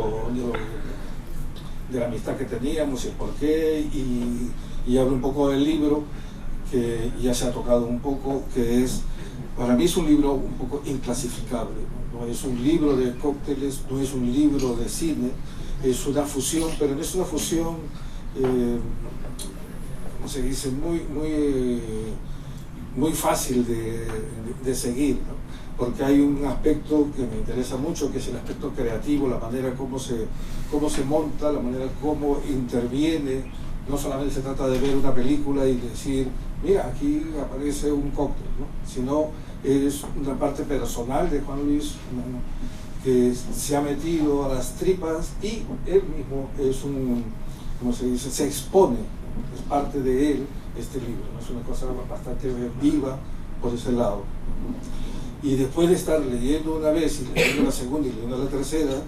la amistad que teníamos y el porqué, y hablo un poco del libro, que ya se ha tocado un poco, que es, para mí es un libro un poco inclasificable, no es un libro de cócteles, no es un libro de cine, es una fusión, pero no es una fusión, como se dice, muy fácil de seguir, ¿no? Porque hay un aspecto que me interesa mucho, que es el aspecto creativo, la manera como se monta, la manera como interviene. No solamente se trata de ver una película y decir, mira, aquí aparece un cóctel, ¿no? Sino es una parte personal de Juan Luis, ¿no?, que se ha metido a las tripas, y él mismo es como se dice, se expone, es parte de él este libro, ¿no? Es una cosa bastante viva por ese lado. Y después de estar leyendo una vez y leyendo la segunda y leyendo la tercera,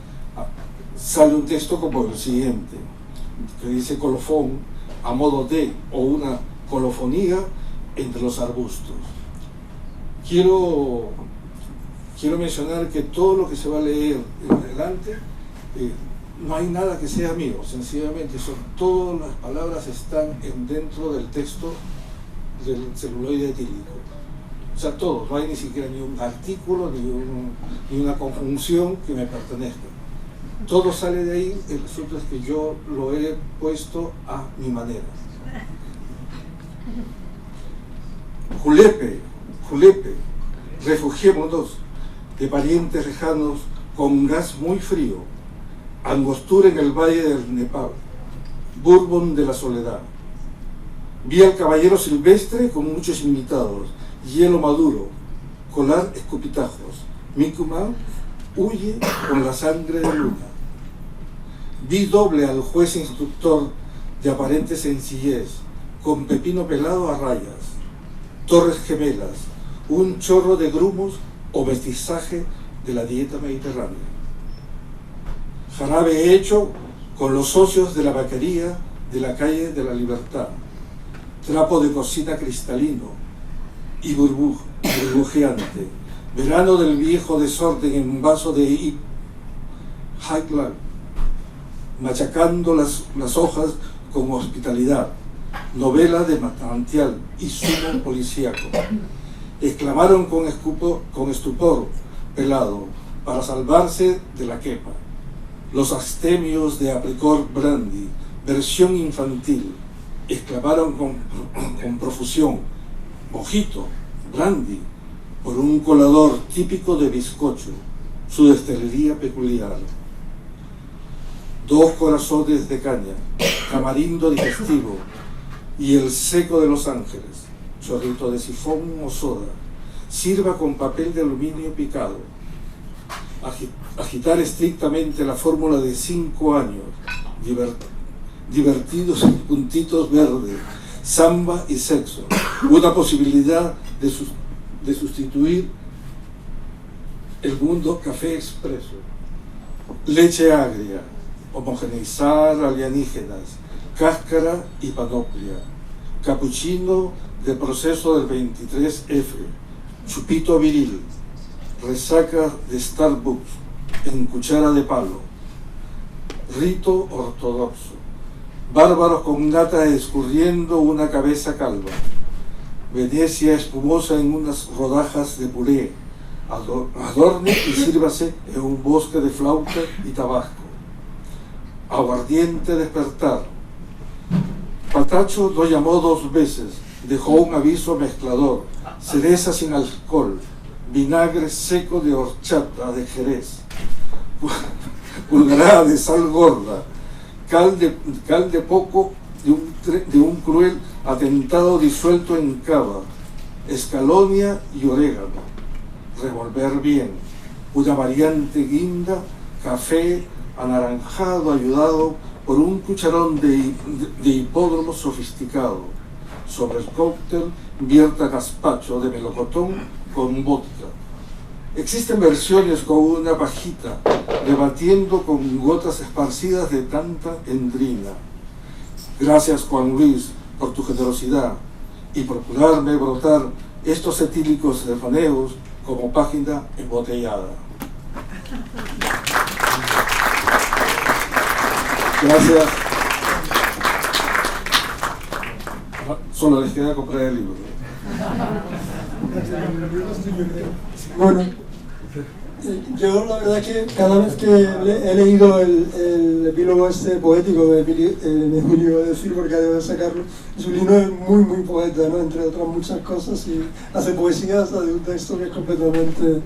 sale un texto como el siguiente, que dice colofón a modo de, o una colofonía entre los arbustos. Quiero mencionar que todo lo que se va a leer en adelante, no hay nada que sea mío, sencillamente todas las palabras están dentro del texto del celuloide etílico. O sea, todo, no hay ni siquiera ni un artículo, ni una conjunción que me pertenezca. Todo sale de ahí, el asunto es que yo lo he puesto a mi manera. Julepe, refugiémonos de parientes lejanos con gas muy frío, angostura en el valle del Nepal, Bourbon de la soledad. Vi al caballero silvestre con muchos invitados, hielo maduro, colar escupitajos, Micumá huye con la sangre de luna. Vi doble al juez instructor de aparente sencillez, con pepino pelado a rayas, torres gemelas, un chorro de grumos o mestizaje de la dieta mediterránea. Jarabe hecho con los socios de la vaquería de la calle de la Libertad, trapo de cocina cristalino y burbujeante, verano del viejo desorden en un vaso de Highland, machacando las hojas con hospitalidad, novela de manantial y sumo policíaco. Exclamaron con estupor pelado para salvarse de la quepa. Los abstemios de apricot brandy, versión infantil, exclamaron con profusión, mojito, brandy, por un colador típico de bizcocho, su destilería peculiar. Dos corazones de caña, tamarindo digestivo y el seco de Los Ángeles, chorrito de sifón o soda, sirva con papel de aluminio picado. Agitar estrictamente la fórmula de 5 años, divertidos puntitos verdes, samba y sexo, una posibilidad de sustituir el mundo café expreso, leche agria, homogeneizar alienígenas, cáscara y panoplia, capuchino de proceso del 23F, chupito viril, resaca de Starbucks en cuchara de palo, rito ortodoxo, bárbaros con nata escurriendo una cabeza calva, Venecia espumosa en unas rodajas de puré, adorne y sírvase en un bosque de flauta y tabasco, aguardiente despertar. Patacho lo llamó 2 veces, dejó un aviso mezclador, cereza sin alcohol, vinagre seco de horchata de Jerez, pulgarada de sal gorda, cal de poco de un cruel atentado disuelto en cava, escalonia y orégano, revolver bien, una variante guinda, café anaranjado ayudado por un cucharón de hipódromo sofisticado. Sobre el cóctel vierta gazpacho de melocotón con vodka. Existen versiones con una pajita, rebatiendo con gotas esparcidas de tanta endrina. Gracias, Juan Luis, por tu generosidad y procurarme brotar estos etílicos devaneos como página embotellada. Gracias. Solo les queda comprar el libro. Bueno, yo la verdad que cada vez que he leído el epílogo este poético de Emilio, voy a decir porque debo sacarlo, Julino es muy poeta, ¿no? Entre otras muchas cosas, y hace poesía hasta de un texto que es completamente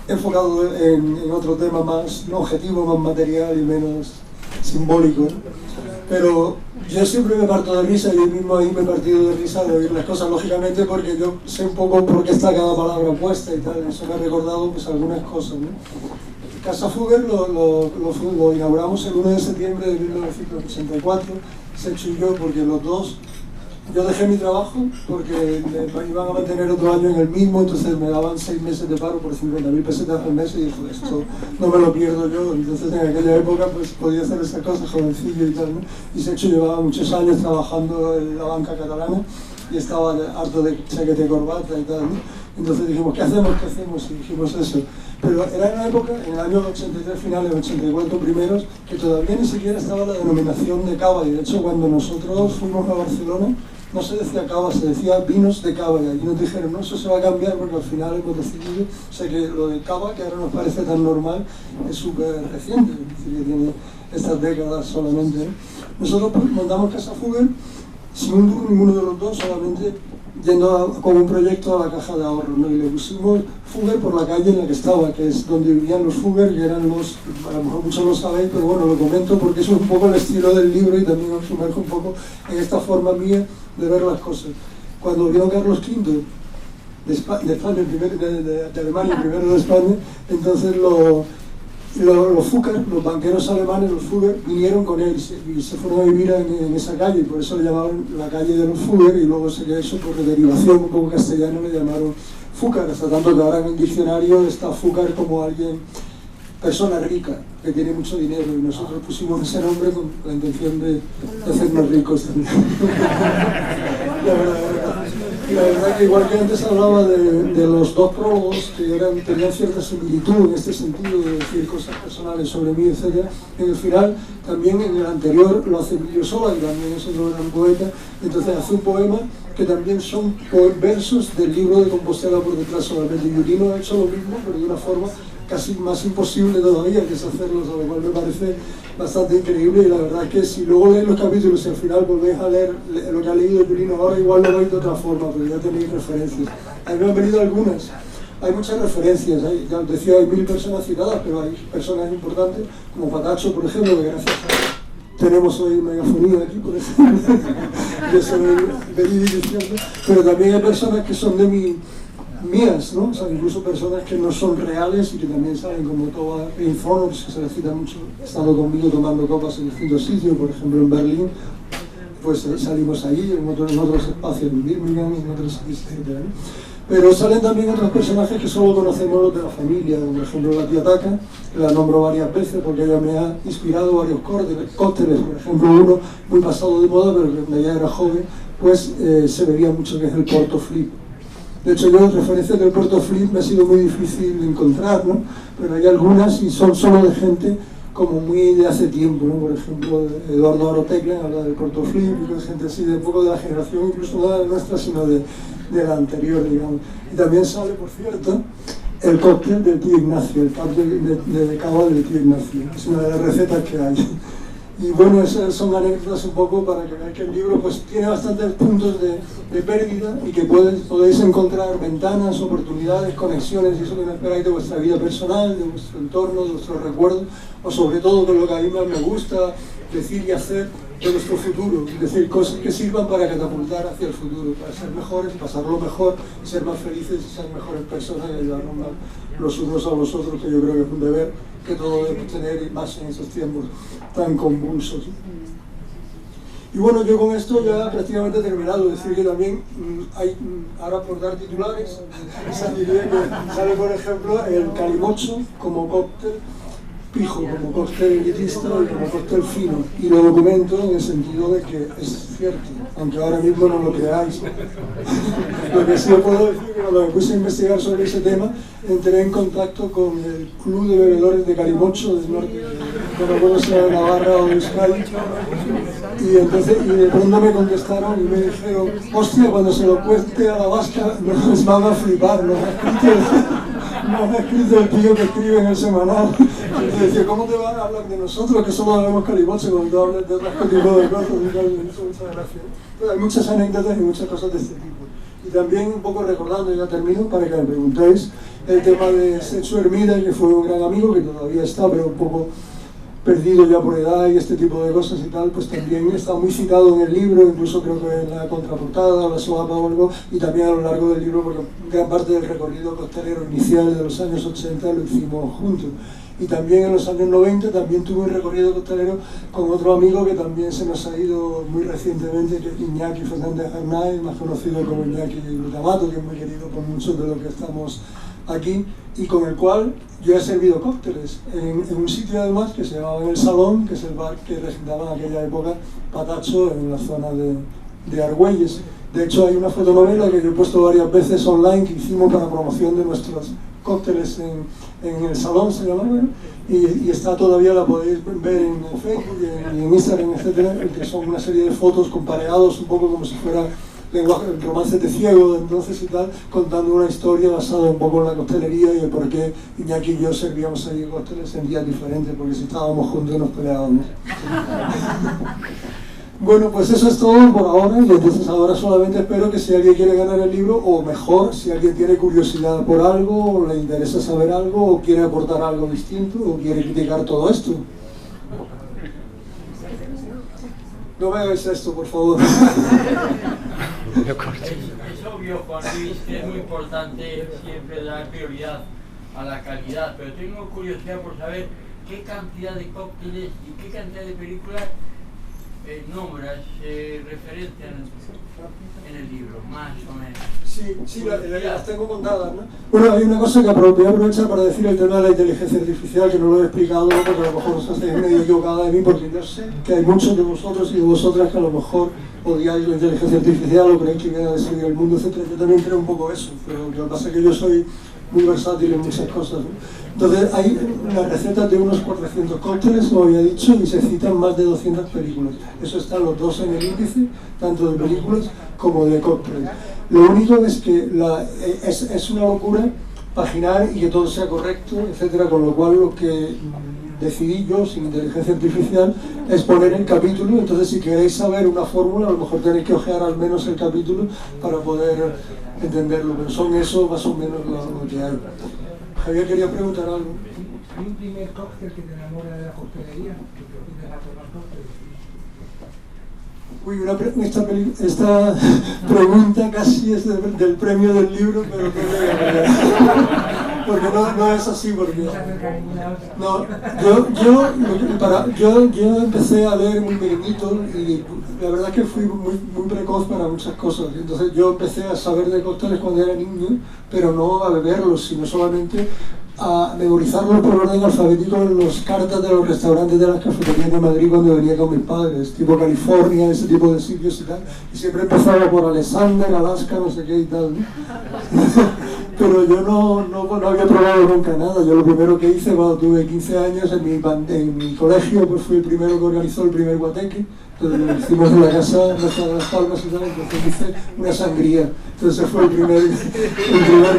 enfocado en otro tema más objetivo, más material y menos simbólico, ¿no? Pero yo siempre me parto de risa, y yo mismo ahí me he partido de risa de oír las cosas, lógicamente porque yo sé un poco por qué está cada palabra puesta y tal, eso me ha recordado pues algunas cosas, ¿no? Casa Fugger lo inauguramos el 1 de septiembre de 1984, Sexo y yo, porque los dos, yo dejé mi trabajo porque me iban a mantener otro año en el mismo, entonces me daban 6 meses de paro por 50.000 pesetas al mes, y dije, esto no me lo pierdo yo. Entonces en aquella época pues podía hacer esas cosas, jovencillo y tal, ¿no? Y Sexo llevaba muchos años trabajando en la banca catalana y estaba harto de chaqueta y corbata y tal, ¿no? Entonces dijimos, ¿qué hacemos? Y dijimos eso. Pero era una época, en el año 83 finales, 84 primeros, que todavía ni siquiera estaba la denominación de cava, y de hecho cuando nosotros fuimos a Barcelona no se decía cava, se decía vinos de cava, y allí nos dijeron, no, eso se va a cambiar porque al final hemos decidido, o sea que lo de cava, que ahora nos parece tan normal, es súper reciente, es decir, que tiene estas décadas solamente, ¿eh? Nosotros montamos Casa Fugger sin un duro ninguno de los dos, solamente yendo con un proyecto a la caja de ahorro, ¿no? Y le pusimos Fugger por la calle en la que estaba, que es donde vivían los Fugger, que eran los, a lo mejor muchos lo sabéis, pero bueno, lo comento porque eso es un poco el estilo del libro y también os sumerjo un poco en esta forma mía de ver las cosas. Cuando vino Carlos V de Alemania, primero de España, entonces los Fugger, los banqueros alemanes, los Fugger, vinieron con él y se fueron a vivir en esa calle, y por eso le llamaban la calle de los Fugger, y luego se le hizo por derivación un poco castellano, le llamaron Fugger, hasta tanto que ahora en el diccionario está Fugger como alguien, persona rica, que tiene mucho dinero, y nosotros pusimos ese nombre con la intención de hacernos ricos también. La verdad que igual que antes hablaba de los dos prólogos que tenían cierta similitud en este sentido de decir cosas personales sobre mí, etc., en el final también en el anterior lo hace Emilio Sola, y también es otro gran poeta, entonces hace un poema que también son versos del libro de Compostela por detrás solamente, y Julino ha hecho lo mismo pero de una forma casi más imposible todavía, que es hacerlo, lo cual me parece bastante increíble, y la verdad es que si luego leéis los capítulos y al final volvéis a leer lo que ha leído Julino ahora, igual lo veis de otra forma, pero ya tenéis referencias. A mí me han venido algunas, hay muchas referencias, ya os decía, hay 1000 personas citadas, pero hay personas importantes, como Patacho, por ejemplo, que gracias a tenemos hoy megafonía aquí, por ejemplo, yo soy verídico diciendo, pero también hay personas que son mías, ¿no? O sea, incluso personas que no son reales y que también salen, como Toba Informs, que se les cita mucho, estando conmigo tomando copas en distintos sitios, por ejemplo en Berlín, pues salimos allí, en otros espacios, en Birmingham, en otros sitios, etc., ¿no? Pero salen también otros personajes que solo conocemos los de la familia, por ejemplo la tía Taca, la nombro varias veces porque ella me ha inspirado varios cócteles, por ejemplo uno muy pasado de moda, pero que cuando ella era joven, pues se bebía mucho, que es el Porto Flip. De hecho, yo referencias del Porto Flip me ha sido muy difícil de encontrar, ¿no? Pero hay algunas y son solo de gente como muy de hace tiempo, ¿no? Por ejemplo, Eduardo Arotecla habla del Porto Flip, y gente así de un poco de la generación, incluso no de la nuestra, sino de la anterior, digamos. Y también sale, por cierto, el cóctel del tío Ignacio, el cóctel de cava del tío Ignacio. Es una de las recetas que hay. Y bueno, esas son anécdotas un poco para que veáis que el libro pues tiene bastantes puntos de pérdida, y que podéis encontrar ventanas, oportunidades, conexiones, y eso que no esperáis de vuestra vida personal, de vuestro entorno, de vuestros recuerdos, o sobre todo de lo que a mí más me gusta decir y hacer de nuestro futuro, es decir, cosas que sirvan para catapultar hacia el futuro, para ser mejores, pasarlo mejor, ser más felices y ser mejores personas, y ayudarnos más los unos a los otros, que yo creo que es un deber que todos debemos tener, y más en esos tiempos tan convulsos. Y bueno, yo con esto ya prácticamente he terminado, decir que también hay, ahora por dar titulares, sale por ejemplo el calimocho como cóctel pijo como cóctel elitista y como cóctel fino, y lo documento en el sentido de que es cierto, aunque ahora mismo no lo creáis. Lo que sí os puedo decir es que cuando me puse a investigar sobre ese tema, entré en contacto con el Club de Bebedores de Calimocho del norte, no recuerdo si era de Navarra o de Euskadi, y de pronto me contestaron y me dijeron: hostia, cuando se lo cuente a la vasca nos van a flipar, nos ha escrito el tío que escribe en el semanal. Y decía: ¿cómo te van a hablar de nosotros que solo habemos calimoche cuando tú hablas de otras tipo de cosas? Y tal, muchas gracias. Pero hay muchas anécdotas y muchas cosas de este tipo. Y también un poco recordando, ya termino, para que me preguntéis, el tema de Setsu Hermida, que fue un gran amigo, que todavía está, pero un poco perdido ya por edad y este tipo de cosas y tal, pues también está muy citado en el libro, incluso creo que en la contraportada o la solapa o algo, y también a lo largo del libro, porque gran parte del recorrido costelero inicial de los años 80 lo hicimos juntos. Y también en los años 90 también tuve un recorrido costelero con otro amigo que también se nos ha ido muy recientemente, que es Iñaki Fernández Arnaiz, más conocido como Iñaki Glutamato, que es muy querido por muchos de los que estamos aquí, y con el cual yo he servido cócteles en un sitio además que se llamaba El Salón, que es el bar que regentaba en aquella época Patacho, en la zona de Argüelles. De hecho hay una fotonovela que yo he puesto varias veces online que hicimos para promoción de nuestros cócteles en El Salón, se llamaba, y está todavía, la podéis ver en Facebook y en Instagram, etcétera, que son una serie de fotos con pareados, un poco como si fuera lenguaje, romances de ciego de entonces y tal, contando una historia basada un poco en la costelería y el por qué Iñaki y yo servíamos ahí cócteles en días diferentes, porque si estábamos juntos nos peleábamos. Bueno, pues eso es todo por ahora, y entonces ahora solamente espero que si alguien quiere ganar el libro, o mejor, si alguien tiene curiosidad por algo, o le interesa saber algo, o quiere aportar algo distinto, o quiere criticar todo esto. No me hagáis esto, por favor. Es obvio, Juan Luis, que es muy importante siempre dar prioridad a la calidad, pero tengo curiosidad por saber qué cantidad de cócteles y qué cantidad de películas nombras, referencian en el libro, más o menos. Sí, las tengo contadas, ¿no? Bueno, hay una cosa que voy a aprovechar para decir el tema de la inteligencia artificial, que no lo he explicado, porque a lo mejor os estáis medio equivocada de mí, porque yo sé que hay muchos de vosotros y de vosotras que a lo mejor odiáis la inteligencia artificial o creéis que viene a destruir el mundo, etc. Yo también creo un poco eso, pero lo que pasa es que yo soy muy versátil en muchas cosas, ¿no? Entonces hay las recetas de unos 400 cócteles, como había dicho, y se citan más de 200 películas. Eso están los dos en el índice, tanto de películas como de cócteles. Lo único es que es una locura paginar y que todo sea correcto, etcétera, con lo cual lo que decidí yo, sin inteligencia artificial, es poner el capítulo. Entonces si queréis saber una fórmula, a lo mejor tenéis que ojear al menos el capítulo para poder entenderlo, pero son eso más o menos lo que hay. Javier quería preguntar algo. ¿Hay un primer cóctel que te enamora de la coctelería? ¿Que te obligas a tomar cócteles? Uy, esta pregunta casi es del premio del libro, pero no le porque no es así, porque no, yo empecé a leer muy pequeñito y la verdad es que fui muy precoz para muchas cosas. Entonces yo empecé a saber de cócteles cuando era niño, pero no a beberlos, sino solamente a memorizarlos por orden alfabético en las cartas de los restaurantes de las cafeterías de Madrid cuando venía con mis padres, tipo California, ese tipo de sitios y tal, y siempre empezaba por Alexander, Alaska, no sé qué y tal, ¿no? Pero yo no había probado nunca nada. Yo lo primero que hice cuando tuve 15 años en mi colegio, pues fui el primero que organizó el primer guateque. Entonces lo hicimos en la casa nuestra de Las Palmas y tal, entonces hice una sangría. Entonces ese fue el primer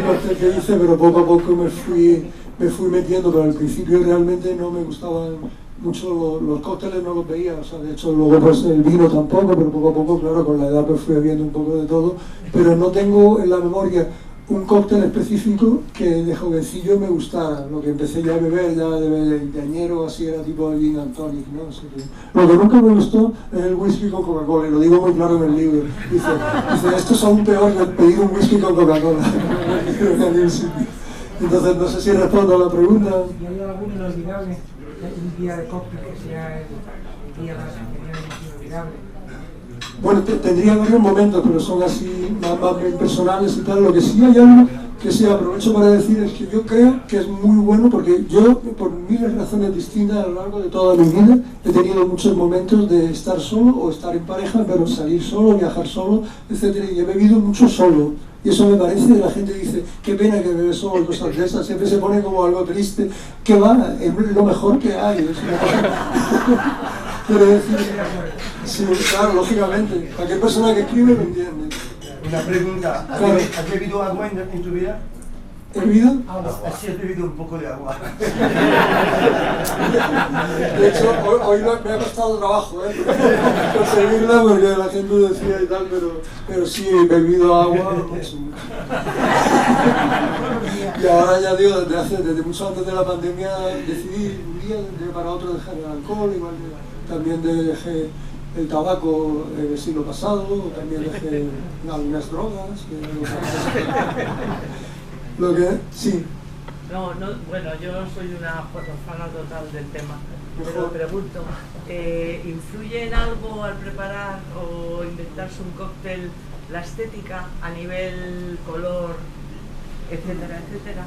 cóctel que hice, pero poco a poco me fui metiendo, pero al principio realmente no me gustaban mucho los cócteles, no los veía, o sea, de hecho luego pues el vino tampoco, pero poco a poco, claro, con la edad pues fui bebiendo un poco de todo, pero no tengo en la memoria un cóctel específico que de jovencillo me gustara. Lo que empecé ya a beber ya de añero así era tipo gin and tonic, ¿no? Lo que nunca me gustó es el whisky con Coca-Cola, y lo digo muy claro en el libro. Dice esto es aún peor que pedir un whisky con Coca-Cola. Entonces no sé si respondo a la pregunta. ¿Y hay algún inolvidable, un día de cóctel que sea el día más inolvidable? Bueno, tendría varios momentos, pero son así más bien personales y tal. Lo que sí hay algo que sí aprovecho para decir es que yo creo que es muy bueno, porque yo, por miles de razones distintas a lo largo de toda mi vida, he tenido muchos momentos de estar solo o estar en pareja, pero salir solo, viajar solo, etcétera, y he bebido mucho solo. Y eso me parece, la gente dice, qué pena que bebes solo, cosas de esas, siempre se pone como algo triste. ¿Qué va? Es lo mejor que hay. Es una cosa... Quiero decir, sí, claro, lógicamente, cualquier persona que escribe lo entiende. Una pregunta, Claro. ¿has bebido agua en tu vida? ¿He bebido? Sí, has bebido un poco de agua. De hecho, hoy me ha costado trabajo, conseguirla, porque la gente decía y tal, pero sí he bebido agua mucho. Y ahora ya digo, desde mucho antes de la pandemia decidí un día de para otro dejar el alcohol, igual que también dejé el tabaco el siglo pasado, también dejé algunas drogas. Lo que, sí. No, bueno, yo soy una fana total del tema, pero pregunto, ¿influye en algo al preparar o inventarse un cóctel la estética a nivel color, etcétera, etcétera?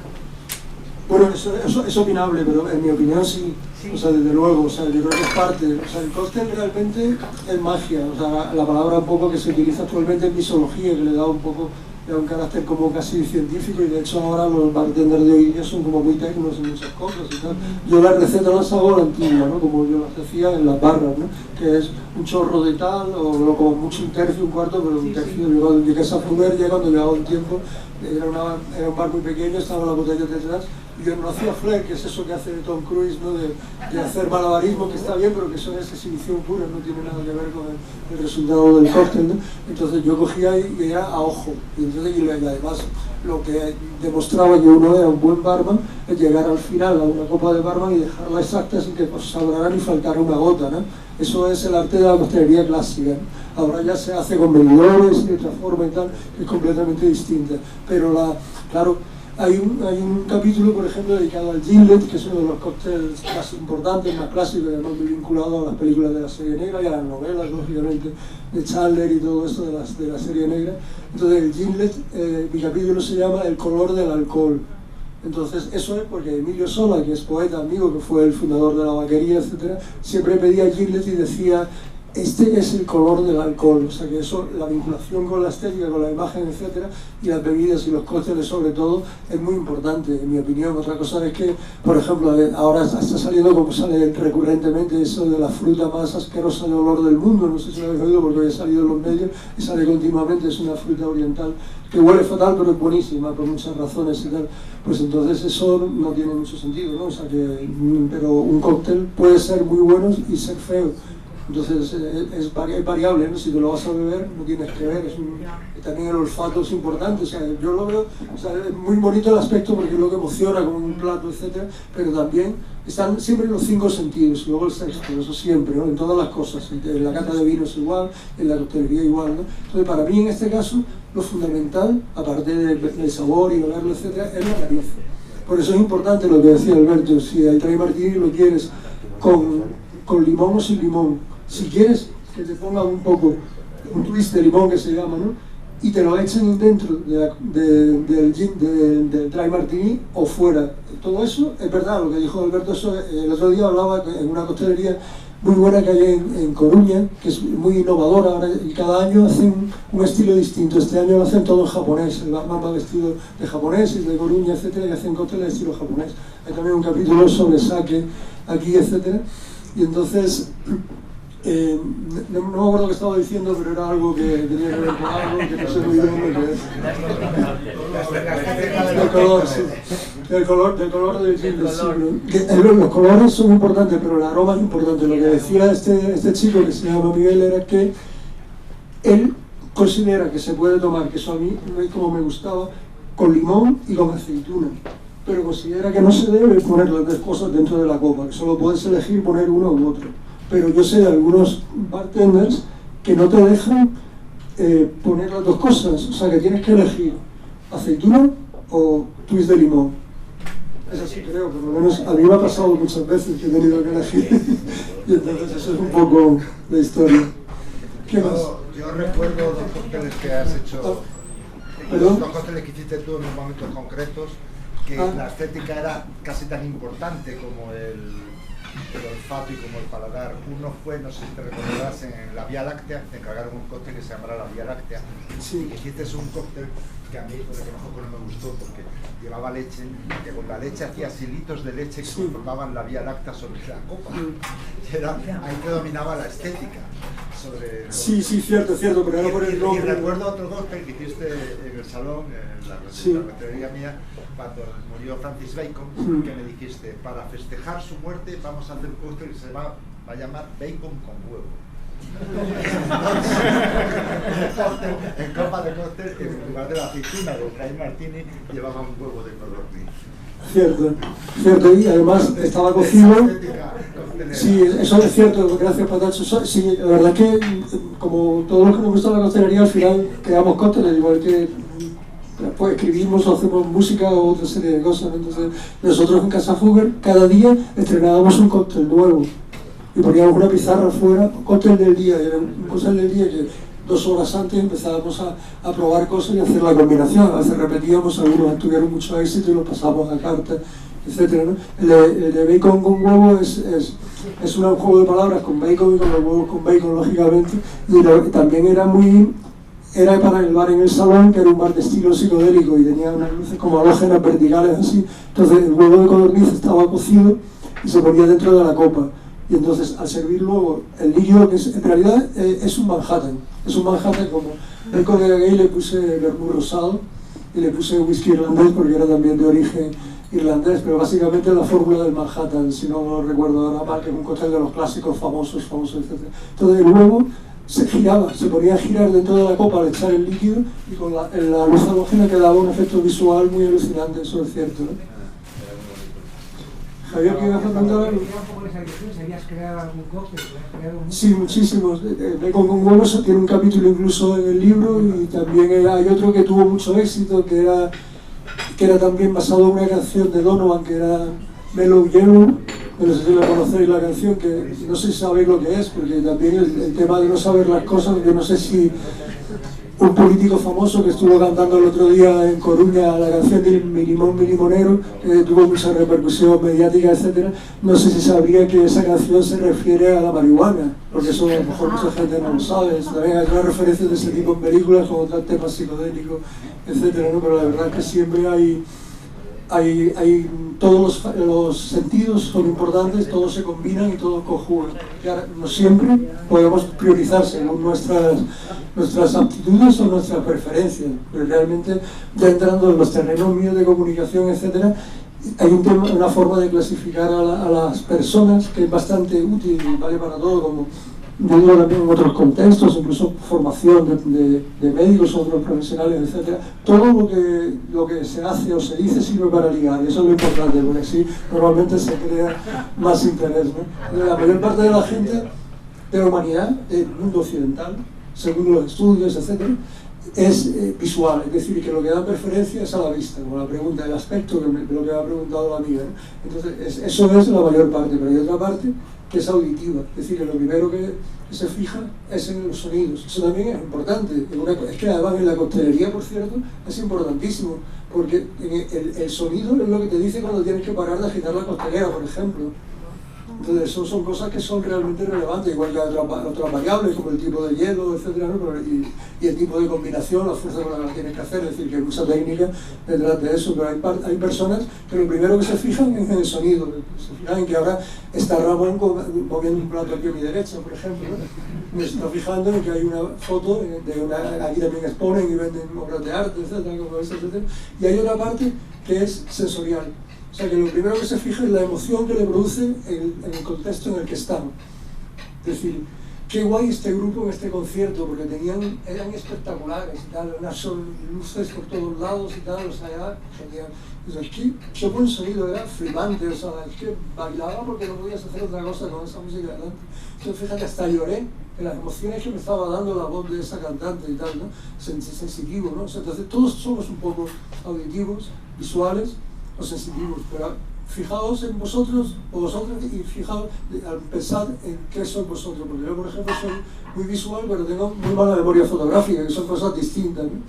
Bueno, eso es opinable, pero en mi opinión sí. O sea, desde luego, o sea, yo creo que es parte. O sea, el cóctel realmente es magia. O sea, la palabra un poco que se utiliza actualmente es misología, que le da un poco un carácter como casi científico, y de hecho ahora los bartenders de hoy día son como muy técnicos en muchas cosas y tal. Yo las recetas las hago a la antigua, ¿no? Como yo las hacía en las barras, ¿no? Que es un chorro de tal, o como mucho un tercio, un cuarto, pero un tercio. Yo cuando llegué a Safumer, ya cuando llevaba un tiempo, era un bar muy pequeño, estaba la botella detrás, y yo no hacía flair, que es eso que hace Tom Cruise, ¿no? de hacer malabarismo, que está bien, pero que eso es exhibición pura, no tiene nada que ver con el resultado del cóctel, ¿no? Entonces yo cogía y era a ojo, y además lo que demostraba que uno era un buen barman es llegar al final a una copa de barman y dejarla exacta sin que sobrara ni faltara una gota, ¿no? Eso es el arte de la coctelería clásica, ¿no? Ahora ya se hace con medidores y de otra forma y tal, que es completamente distinta, pero claro, hay un capítulo, por ejemplo, dedicado al Gimlet, que es uno de los cócteles más importantes, más clásicos, además muy vinculado a las películas de la serie negra y a las novelas, lógicamente, de Chandler y todo eso de la serie negra. Entonces el Gimlet, mi capítulo se llama El color del alcohol. Entonces eso es porque Emilio Sola, que es poeta, amigo, que fue el fundador de la vaquería, etc., siempre pedía Gimlet y decía: este es el color del alcohol. O sea que eso, la vinculación con la estética, con la imagen, etcétera, y las bebidas y los cócteles sobre todo, es muy importante, en mi opinión. Otra cosa es que, por ejemplo, ahora está saliendo, como sale recurrentemente, eso de la fruta más asquerosa de olor del mundo. No sé si lo habéis oído porque hoy ha salido en los medios y sale continuamente. Es una fruta oriental que huele fatal, pero es buenísima por muchas razones y tal. Pues entonces eso no tiene mucho sentido, ¿no? O sea que, pero un cóctel puede ser muy bueno y ser feo. Entonces es variable, ¿no? Si te lo vas a beber, no tienes que ver. También el olfato es importante. O sea, yo lo veo, o sea, es muy bonito el aspecto porque es lo que emociona como un plato, etcétera, pero también están siempre los 5 sentidos, y luego el sexto, eso siempre, ¿no? En todas las cosas. En la cata de vinos igual, en la coctelería igual, ¿no? Entonces, para mí en este caso, lo fundamental, aparte del sabor y beberlo, etcétera, es la nariz. Por eso es importante lo que decía Alberto: si el Dry Martini lo quieres con limón o sin limón, si quieres que te ponga un poco un twist de limón, que se llama, ¿no? Y te lo echen dentro del Dry Martini o fuera. Todo eso es verdad, lo que dijo Alberto. Eso, el otro día hablaba en una costelería muy buena que hay en Coruña, que es muy innovadora ahora, y cada año hacen un estilo distinto. Este año lo hacen todo en japonés, el barman va vestido de japonés y de Coruña, etcétera, y hacen cócteles de estilo japonés. Hay también un capítulo sobre sake aquí, etcétera. Y entonces, no me acuerdo lo que estaba diciendo, pero era algo que tenía que ver con algo que no sé muy bien lo que es. El color, sí. Del color del gin. Los colores son importantes, pero el aroma es importante. Lo que decía este chico, que se llama Miguel, era que él considera que se puede tomar, que eso a mí no es como me gustaba, con limón y con aceituna, pero considera que no se debe poner las 2 cosas dentro de la copa, que solo puedes elegir poner uno u otro. Pero yo sé de algunos bartenders que no te dejan poner las 2 cosas, o sea que tienes que elegir aceituna o twist de limón. Es así, creo, por lo menos a mí me ha pasado muchas veces que he tenido que elegir y entonces eso es un poco la historia. ¿Qué más? Yo recuerdo 2 cócteles que has hecho ¿Perdón? Los cócteles que hiciste tú en momentos concretos, que la estética era casi tan importante como el olfato y como el paladar. Uno fue, no sé si te recordarás, en la Vía Láctea, te encargaron un cóctel que se llamara la Vía Láctea, y hiciste un cóctel que a mí, por ejemplo, no me gustó porque llevaba leche, que con la leche hacías hilitos de leche que formaban la Vía Láctea sobre la copa. Y era, ahí predominaba la estética. Sí, cierto, pero era por el nombre. Y recuerdo otro cóctel que hiciste en el salón, en la receta mía, cuando murió Francis Bacon, que me dijiste, para festejar su muerte vamos a hacer un cóctel que se va a llamar Bacon con huevo. En copa de cóctel, en lugar de la aceituna de Jaime Martini, llevaba un huevo de codorniz. Cierto, y además estaba cocido. Sí, eso es cierto, gracias Patacho. Sí, la verdad que, como todos los que nos gusta la coctelería, al final creamos cócteles, igual que pues escribimos o hacemos música o otra serie de cosas. Entonces, nosotros en Casa Fugger cada día estrenábamos un cóctel nuevo y poníamos una pizarra afuera, cóctel del día, y era un cóctel del día que 2 horas antes empezábamos a probar cosas y a hacer la combinación. A veces repetíamos, algunos tuvieron mucho éxito y los pasamos a carta, etcétera, ¿no? El de bacon con huevo es un juego de palabras con bacon y con los huevos con bacon, lógicamente, y también era para el bar en el salón, que era un bar de estilo psicodélico y tenía unas luces como halógenas verticales así. Entonces el huevo de codorniz estaba cocido y se ponía dentro de la copa. Y entonces al servir luego el líquido, que en realidad es un Manhattan. Es un Manhattan como el colega gay, le puse vermú rosado y le puse whisky irlandés porque era también de origen irlandés, pero básicamente la fórmula del Manhattan, si no recuerdo ahora mal, que es un cóctel de los clásicos famosos, etc. Entonces el huevo se giraba, se ponía a girar dentro de la copa al echar el líquido y con la luz halógena quedaba un efecto visual muy alucinante, eso es cierto, ¿no? Javier, ¿qué ibas a preguntar algo? ¿Sabías crear algún cóctel? Sí, muchísimos. Bacon con huevos tiene un capítulo incluso en el libro y también hay otro que tuvo mucho éxito, que era también basado en una canción de Donovan, que era Mellow Yellow. No sé si la conocéis la canción, que no sé si sabéis lo que es, porque también el tema de no saber las cosas, que no sé si un político famoso que estuvo cantando el otro día en Coruña la canción de Milimón Milimonero, que tuvo mucha repercusión mediática, etc. No sé si sabría que esa canción se refiere a la marihuana, porque eso a lo mejor mucha gente no lo sabe. También hay otras referencias de ese tipo en películas con otros temas psicodélicos, etc., ¿no? Pero la verdad es que siempre hay todos los sentidos son importantes, todos se combinan y todos conjugan. No siempre podemos priorizar según nuestras aptitudes o nuestras preferencias, pero realmente ya entrando en los terrenos míos de comunicación, etcétera, hay una forma de clasificar a las personas que es bastante útil y vale para todo, como yo digo también en otros contextos, incluso formación de médicos o otros profesionales, etcétera. Todo lo que se hace o se dice sirve para ligar, y eso es lo importante, porque así normalmente se crea más interés, ¿no? La mayor parte de la gente de la humanidad, del mundo occidental, según los estudios, etcétera, es visual, es decir, que lo que da preferencia es a la vista, como la pregunta del aspecto, de lo que me ha preguntado la amiga, ¿no? Entonces, eso es la mayor parte, pero hay otra parte que es auditiva, es decir, que lo primero que se fija es en los sonidos. Eso también es importante, es que además en la coctelería, por cierto, es importantísimo, porque el sonido es lo que te dice cuando tienes que parar de agitar la coctelera, por ejemplo. Entonces son cosas que son realmente relevantes, igual que otras variables como el tipo de hielo, etcétera, ¿no? y el tipo de combinación, la fuerza con la que tienes que hacer, es decir, que hay mucha técnica detrás de eso, pero hay personas que lo primero que se fijan es en el sonido, se fijan en que ahora está Ramón moviendo un plato aquí a mi derecha, por ejemplo, ¿no? Me está fijando en que hay una foto aquí también exponen y venden obras de arte, etcétera, como eso, etcétera, y hay otra parte que es sensorial. O sea, que lo primero que se fija es la emoción que le produce en el contexto en el que están. Es decir, qué guay este grupo en este concierto, porque eran espectaculares y tal, unas luces por todos lados y tal, o sea, era genial. Entonces, qué buen sonido, era flipante, o sea, es que bailaba porque no podías hacer otra cosa con esa música delante. Entonces, fíjate, hasta lloré en las emociones que me estaba dando la voz de esa cantante y tal, ¿no? Sensitivo, ¿no? O sea, entonces, todos somos un poco auditivos, visuales o sensitivos, pero fijaos en vosotros o vosotras y fijaos al pensar en qué sois vosotros, porque yo, por ejemplo, soy muy visual, pero tengo muy mala memoria fotográfica, que son cosas distintas, ¿no?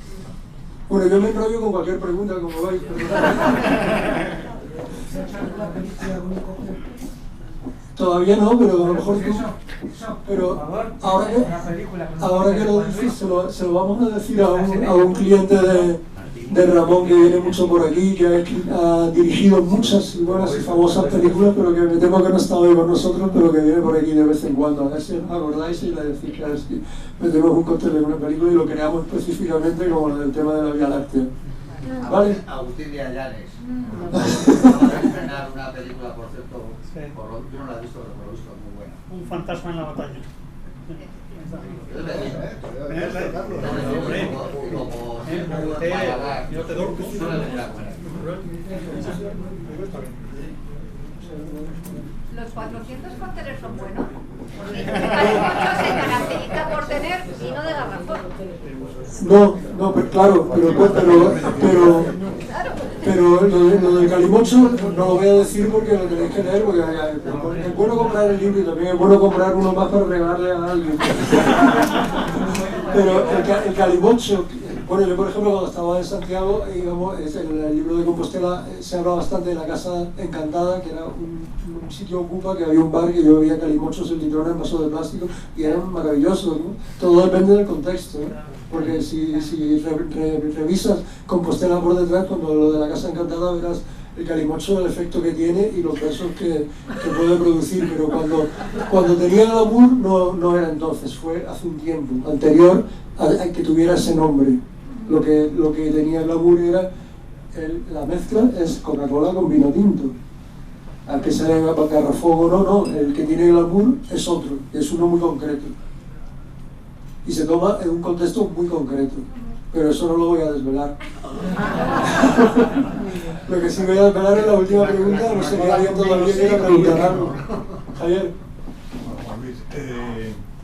Bueno, yo me enrollo con cualquier pregunta, como vais. Todavía no, pero a lo mejor tú. Pero ahora que lo dices, se lo vamos a decir a un cliente de Ramón que viene mucho por aquí, que ha dirigido muchas y buenas y famosas películas, pero que me temo que no está hoy con nosotros, pero que viene por aquí de vez en cuando. A ver si os acordáis y le decís que a ver si metemos un cóctel en una película y lo creamos específicamente como el tema de la Vía Láctea. ¿Vale? Agustín de Ayanes. Acaba de estrenar una película, por cierto, yo no la he visto, pero por lo visto es muy buena. Un fantasma en la batalla. Yo te doy Los 400 cócteles son buenos, porque Calimocho se caracteriza por tener vino de garrafón. No, pero claro, pero lo del Calimocho no lo voy a decir porque lo tenéis que leer, porque es bueno comprar el libro y también es bueno comprar uno más para regalarle a alguien. Pero el Calimocho, bueno, yo por ejemplo cuando estaba en Santiago, digamos, en el libro de Compostela se habla bastante de la Casa Encantada, que era un sitio ocupa, que había un bar que yo bebía calimochos en litrones en vasos de plástico y eran maravillosos, ¿no? Todo depende del contexto, ¿no? Porque si revisas Compostela por detrás, cuando lo de la Casa Encantada verás el calimocho, el efecto que tiene y los versos que puede producir, pero cuando tenía el glamour no era entonces, fue hace un tiempo, anterior a que tuviera ese nombre. Lo que tenía el glamour era, la mezcla es Coca-Cola con vino tinto. Al que sea garrafón o no, el que tiene glamour es otro, es uno muy concreto. Y se toma en un contexto muy concreto, pero eso no lo voy a desvelar. Lo que sí voy a desvelar es la última pregunta, no sé qué alguien todavía quiere preguntar algo. Javier. Bueno, Juan Luis,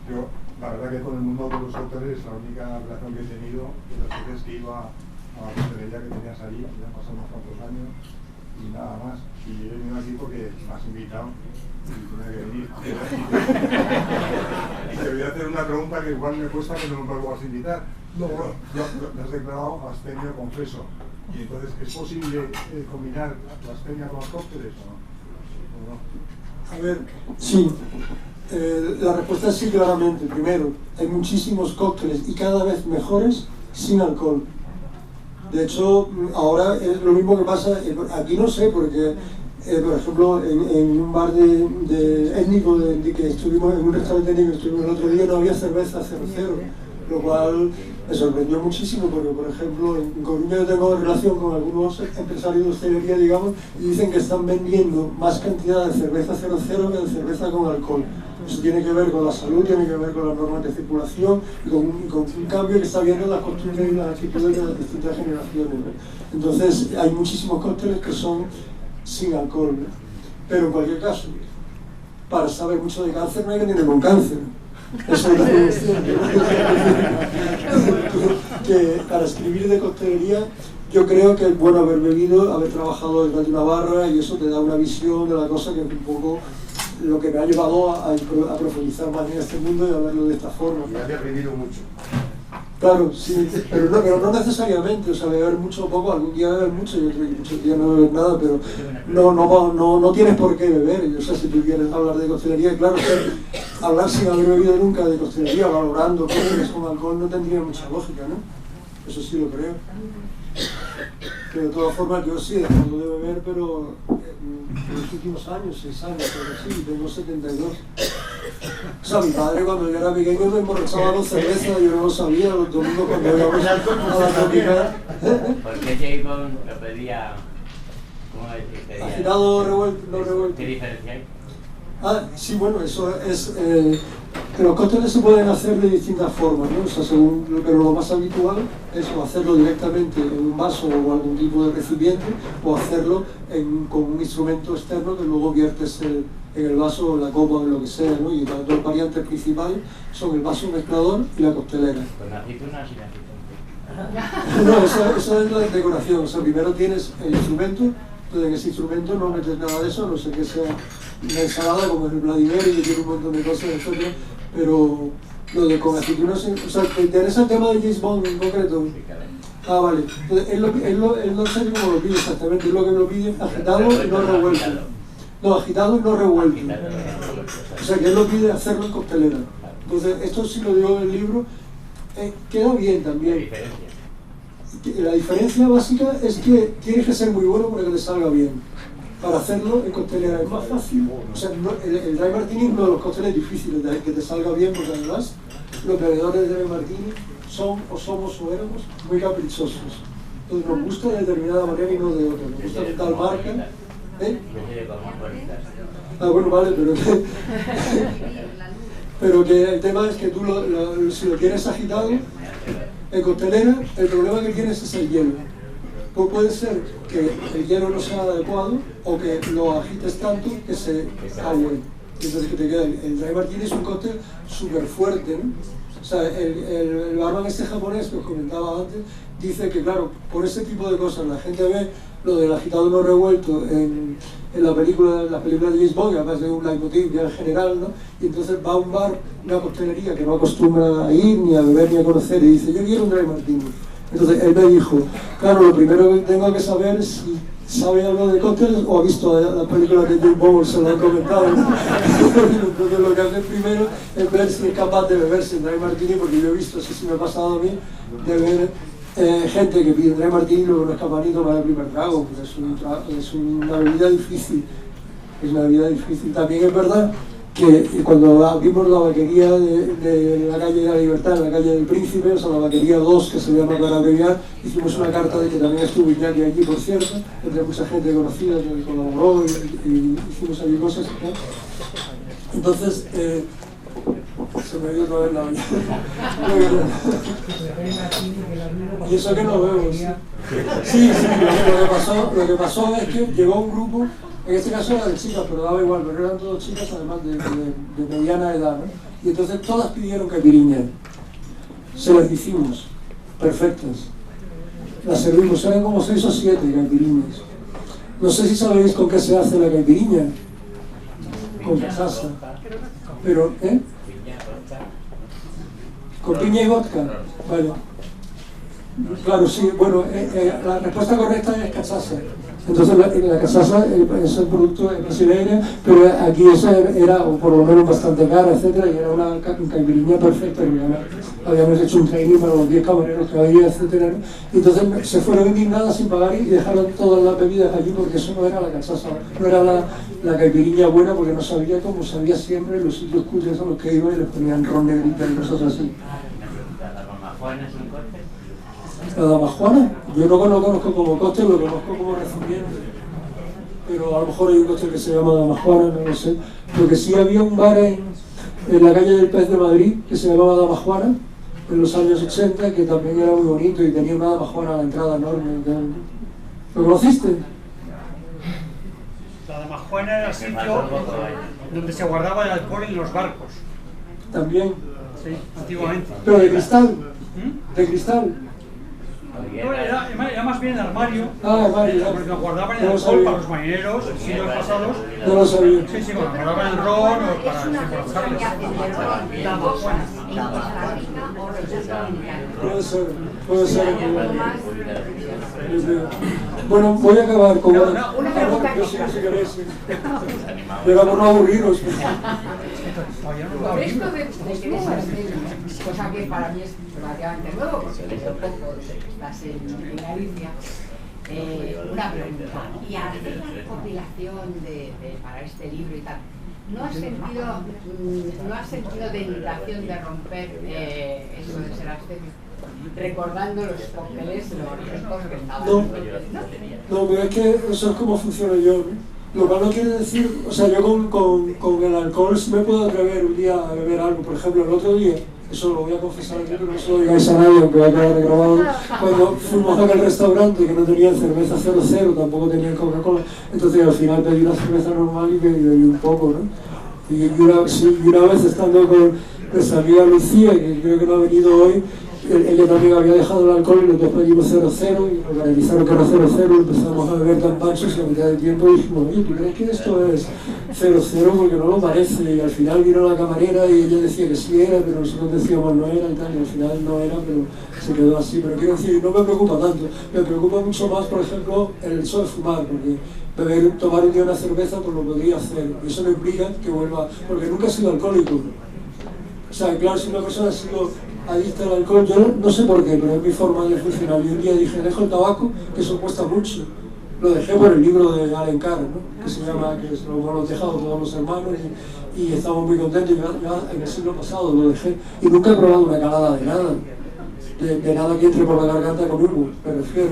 yo la verdad que con el mundo de los cócteles la única relación que he tenido es las veces que iba a la coctelería que tenías allí, ya han pasado unos cuantos años y nada más. Y he venido aquí porque me has invitado y tenía que venir. Y te voy a hacer una pregunta que igual me cuesta que no me vuelvas a invitar. No, ya me has declarado abstemio confeso. Y entonces, ¿es posible combinar la abstemia con los cócteles o no? A ver, sí. La respuesta es sí, claramente. Primero, hay muchísimos cócteles y cada vez mejores sin alcohol. De hecho, ahora es lo mismo que pasa, aquí no sé, porque, por ejemplo, en un bar de étnico, que estuvimos en un restaurante étnico que estuvimos el otro día, no había cerveza 0,0, lo cual me sorprendió muchísimo, porque, por ejemplo, en Coruña yo tengo relación con algunos empresarios de hostelería, digamos, y dicen que están vendiendo más cantidad de cerveza 0,0 que de cerveza con alcohol. Eso tiene que ver con la salud, tiene que ver con las normas de circulación y con un cambio que está habiendo en las costumbres y las actitudes de las distintas generaciones, ¿no? Entonces hay muchísimos cócteles que son sin alcohol, ¿no? Pero en cualquier caso, para saber mucho de cáncer no hay que tener con cáncer. Eso también es cierto. Que para escribir de coctelería yo creo que es bueno haber bebido, haber trabajado detrás de una barra y eso te da una visión de la cosa que es un poco lo que me ha llevado a profundizar más en este mundo y a verlo de esta forma. Y había aprendido mucho. Claro, sí, pero no necesariamente, o sea, beber mucho o poco, algún día beber mucho y muchos días no beber nada, pero no tienes por qué beber. O sea, si tú quieres hablar de coctelería, claro, hablar sin haber bebido nunca de coctelería, valorando cosas con alcohol, no tendría mucha lógica, ¿no? Eso sí lo creo. Pero de todas formas yo sí he dejado de beber, pero en los últimos años, 6 años, pero sí, tengo 72. O sea, mi padre cuando yo era pequeño me emborrachaba con cerveza, yo no lo sabía, los domingos cuando íbamos a la tropical. ¿Por qué Jacob lo pedía? ¿Cómo decir? Agitado, revuelto, no revuelto. ¿Qué diferencia hay? Sí, bueno, eso es... que los cócteles se pueden hacer de distintas formas, ¿no? O sea, pero lo más habitual es o hacerlo directamente en un vaso o algún tipo de recipiente o hacerlo con un instrumento externo que luego viertes en el vaso o la copa o lo que sea, ¿no? Y las dos variantes principales son el vaso mezclador y la coctelera. ¿Con aceitunas o sin aceitunas? No, eso es la decoración. O sea, primero tienes el instrumento, entonces en ese instrumento no metes nada de eso, a no ser que sea una ensalada como es el Vladimir y que tiene un montón de cosas, etc. Pero lo de con aceitunas, o sea, ¿te interesa el tema de James Bond en concreto? Ah, vale. Entonces, él no sabe cómo lo pide exactamente, es lo que lo pide agitado y no revuelto. No, agitado y no revuelto. O sea, que él lo pide hacerlo en coctelera. Entonces, esto sí lo digo en el libro, queda bien también. La diferencia básica es que tienes que ser muy bueno para que te salga bien. Para hacerlo en coctelera es más fácil. O sea, el dry martini es uno de los cócteles difíciles de que te salga bien, porque además los bebedores de dry martini son, o somos o éramos, muy caprichosos. Entonces nos gusta de determinada manera y no de otra. Nos gusta de tal marca. Ah, bueno, vale, pero que el tema es que tú si lo quieres agitado en coctelera, el problema que tienes es el hielo. Pues puede ser que el hielo no sea adecuado o que lo agites tanto que se agüe. Entonces que te queda el dry martini es un cóctel súper fuerte, ¿no? O sea, el barman este japonés que os comentaba antes dice que, claro, por ese tipo de cosas la gente ve lo del agitado no revuelto en la película de James Bond, además de un leitmotiv ya en general, ¿no? Y entonces va a un bar, una coctelería que no acostumbra a ir, ni a beber, ni a conocer, y dice, yo quiero un dry martini. Entonces él me dijo, claro, lo primero que tengo que saber es si sabe algo de cócteles o ha visto la película de James Bond, se lo han comentado. Entonces lo que hace primero es ver si es capaz de beberse un dry martini, porque yo he visto, así se me ha pasado a mí, de ver gente que pide dry martini y luego no es capaz ni tomar el primer trago, porque es una bebida difícil. Es una bebida difícil. También es verdad que cuando abrimos la vaquería de la calle de la Libertad, en la calle del Príncipe, o sea, la vaquería 2, que se llama para abreviar, hicimos una carta de que también estuvo Iñaki allí, por cierto, entre mucha gente conocida que colaboró y hicimos allí cosas, ¿no? Entonces, se me dio otra vez la olla. Y eso que no veo. Sí, lo que pasó es que llegó un grupo. En este caso era de chicas, pero daba igual, pero eran todas chicas además de mediana edad, ¿no? Y entonces todas pidieron caipirinha. Se las hicimos, perfectas. Las servimos, eran como 6 o 7 caipiriñas. No sé si sabéis con qué se hace la caipirinha. Con cachaza. Pero, ¿con piña y vodka? Vale. Claro, sí, bueno, la respuesta correcta es cachaza. Entonces la cachaza es el producto brasileño, pero aquí esa era, o por lo menos bastante cara, etcétera, y era una caipirinha perfecta. Habíamos hecho un training para los 10 camareros que había, etcétera, ¿no? Y entonces se fueron indignadas sin pagar y dejaron todas las bebidas allí, porque eso no era la cachaza, no era la caipirinha buena, porque no sabía como sabía siempre en los sitios cutres a los que iba y les ponían ron negrita y cosas así. ¿La damajuana? Yo no lo conozco como cóctel, lo conozco como recipiente. Pero a lo mejor hay un cóctel que se llama damajuana, no lo sé. Lo que sí había un bar en la calle del Pez de Madrid que se llamaba Damajuana en los años 80, que también era muy bonito y tenía una damajuana a la entrada enorme. ¿Lo conociste? La damajuana era el sitio donde se guardaba el alcohol en los barcos. También. Sí, antiguamente. ¿Pero de cristal? ¿De cristal? No, era más bien el armario, armario, porque nos guardaban el alcohol para los marineros en siglos pasados. No lo sabía. Sí, bueno, guardaban el ron o para emborracharles. Puede ser. Bueno, voy a acabar con una pregunta. Si queréis. Pero por no aburriros. Esto de cosa que para mí es relativamente nuevo, porque desde un poco estás en Galicia. Una pregunta, y al hacer la recopilación para este libro y tal, ¿no has sentido tentación de romper eso de ser ascético? Recordando los cócteles, los ricos que estaban. No, pero es que eso es como funciona yo, ¿no? Lo cual no quiere decir, o sea, yo con el alcohol sí me puedo atrever un día a beber algo. Por ejemplo, el otro día, eso lo voy a confesar aquí, pero no se lo digáis a nadie, aunque va a quedar grabado, cuando fuimos a aquel restaurante que no tenía cerveza 0,0, tampoco tenía Coca-Cola, entonces al final pedí una cerveza normal y bebí un poco, ¿no? Y una vez estando con nuestra amiga Lucía, que creo que no ha venido hoy, ella también había dejado el alcohol y los dos pedimos 0-0 y nos garantizaron que era 0-0 y empezamos a beber campachos y a mitad de tiempo dijimos, oye, ¿tú crees que esto es 0-0? Porque no lo parece. Y al final vino la camarera y ella decía que sí era, pero nosotros decíamos no era y tal, y al final no era, pero se quedó así. Pero quiero decir, no me preocupa tanto, me preocupa mucho más, por ejemplo, el hecho de fumar, porque tomar un día una cerveza pues lo podría hacer, y eso no implica que vuelva, porque nunca he sido alcohólico. O sea, claro, si una persona ha sido adicta al alcohol, yo no sé por qué, pero es mi forma de funcionar. Y un día dije, dejo el tabaco, que eso cuesta mucho. Lo dejé por el libro de Allen Carr, ¿no? Que se llama, que lo hemos dejado todos los hermanos, y estamos muy contentos. Ya en el siglo pasado lo dejé, y nunca he probado una calada de nada. De nada que entre por la garganta con humo, me refiero.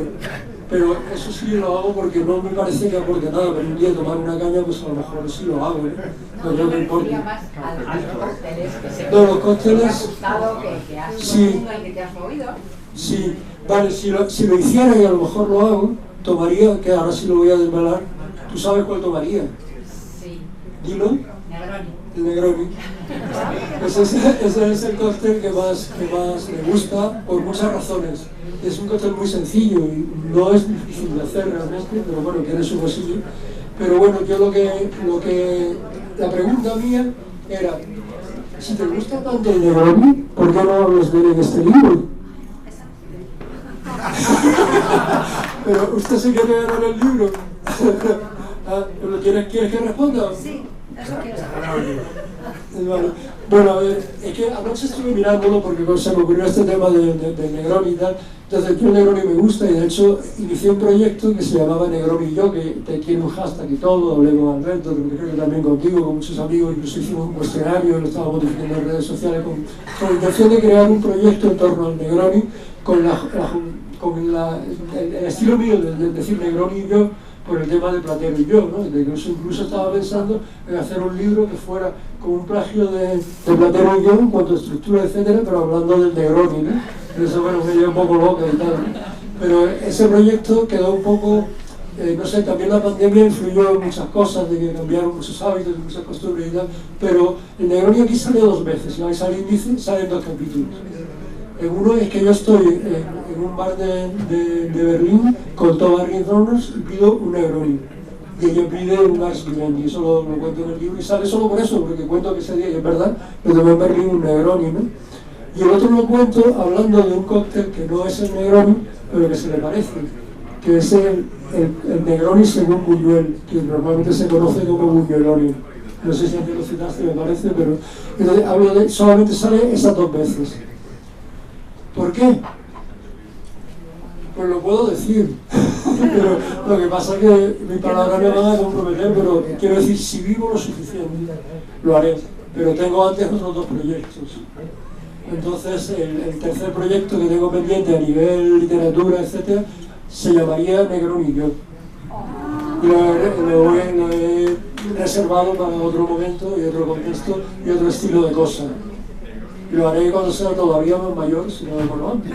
Pero eso sí lo hago porque no me parece que aporte nada, pero un día tomar una caña, pues a lo mejor sí lo hago, ¿eh? No creo que importe. No, los cócteles... Sí. Sí, vale, si lo hiciera y a lo mejor lo hago, tomaría, que ahora sí lo voy a desvelar, ¿tú sabes cuál tomaría? Sí. Dilo. Negroni. El Negroni. Ese es el cóctel que más me gusta por muchas razones. Es un cóctel muy sencillo y no es difícil de hacer realmente, pero bueno, tiene su cosillo. Pero bueno, yo la pregunta mía era, si te gusta tanto el Negroni, ¿por qué no hablas de él en este libro? Pero usted se quiere ganar el libro. ¿Quieres que responda? Sí, eso quiero saber. Vale. Bueno, es que anoche estuve mirándolo porque se me ocurrió este tema de Negroni y tal. Entonces, yo el Negroni me gusta y de hecho inicié un proyecto que se llamaba Negroni y yo, que tiene un hashtag y todo. Hablé con Alberto, que creo que también contigo, con muchos amigos, incluso hicimos un cuestionario, lo estábamos difundiendo en redes sociales con la intención de crear un proyecto en torno al Negroni con el estilo mío de decir Negroni y yo, por el tema de Platero y yo, ¿no? Incluso estaba pensando en hacer un libro que fuera como un plagio de Platero y yo en cuanto a estructura, etcétera, pero hablando del Negroni, ¿no? Eso, bueno, me lleva un poco loca y tal, ¿no? Pero ese proyecto quedó un poco, no sé, también la pandemia influyó en muchas cosas, de que cambiaron muchos hábitos, muchas costumbres y tal, pero el Negroni aquí sale 2 veces, si vais al índice, salen 2 capítulos. Uno es que yo estoy en un bar de Berlín con Thomas Runners y pido un Negroni. Y ella pide un Arslan, y eso lo cuento en el libro. Y sale solo por eso, porque cuento que ese día, y es verdad, me tomé en Berlín un Negroni, ¿no? Y el otro lo cuento hablando de un cóctel que no es el Negroni, pero que se le parece, que es el Negroni según Buñuel, que normalmente se conoce como Buñueloni. No sé si antes lo citaste, me parece, pero entonces, solamente sale esas 2 veces. ¿Por qué? Pues lo puedo decir, pero lo que pasa es que mi palabra me van a comprometer, pero quiero decir, si vivo lo suficiente, lo haré, pero tengo antes otros 2 proyectos. Entonces, el tercer proyecto que tengo pendiente a nivel literatura, etcétera, se llamaría Negroni y yo. Y lo he reservado para otro momento y otro contexto y otro estilo de cosa. Y lo haré cuando sea todavía más mayor, si no lo hago antes.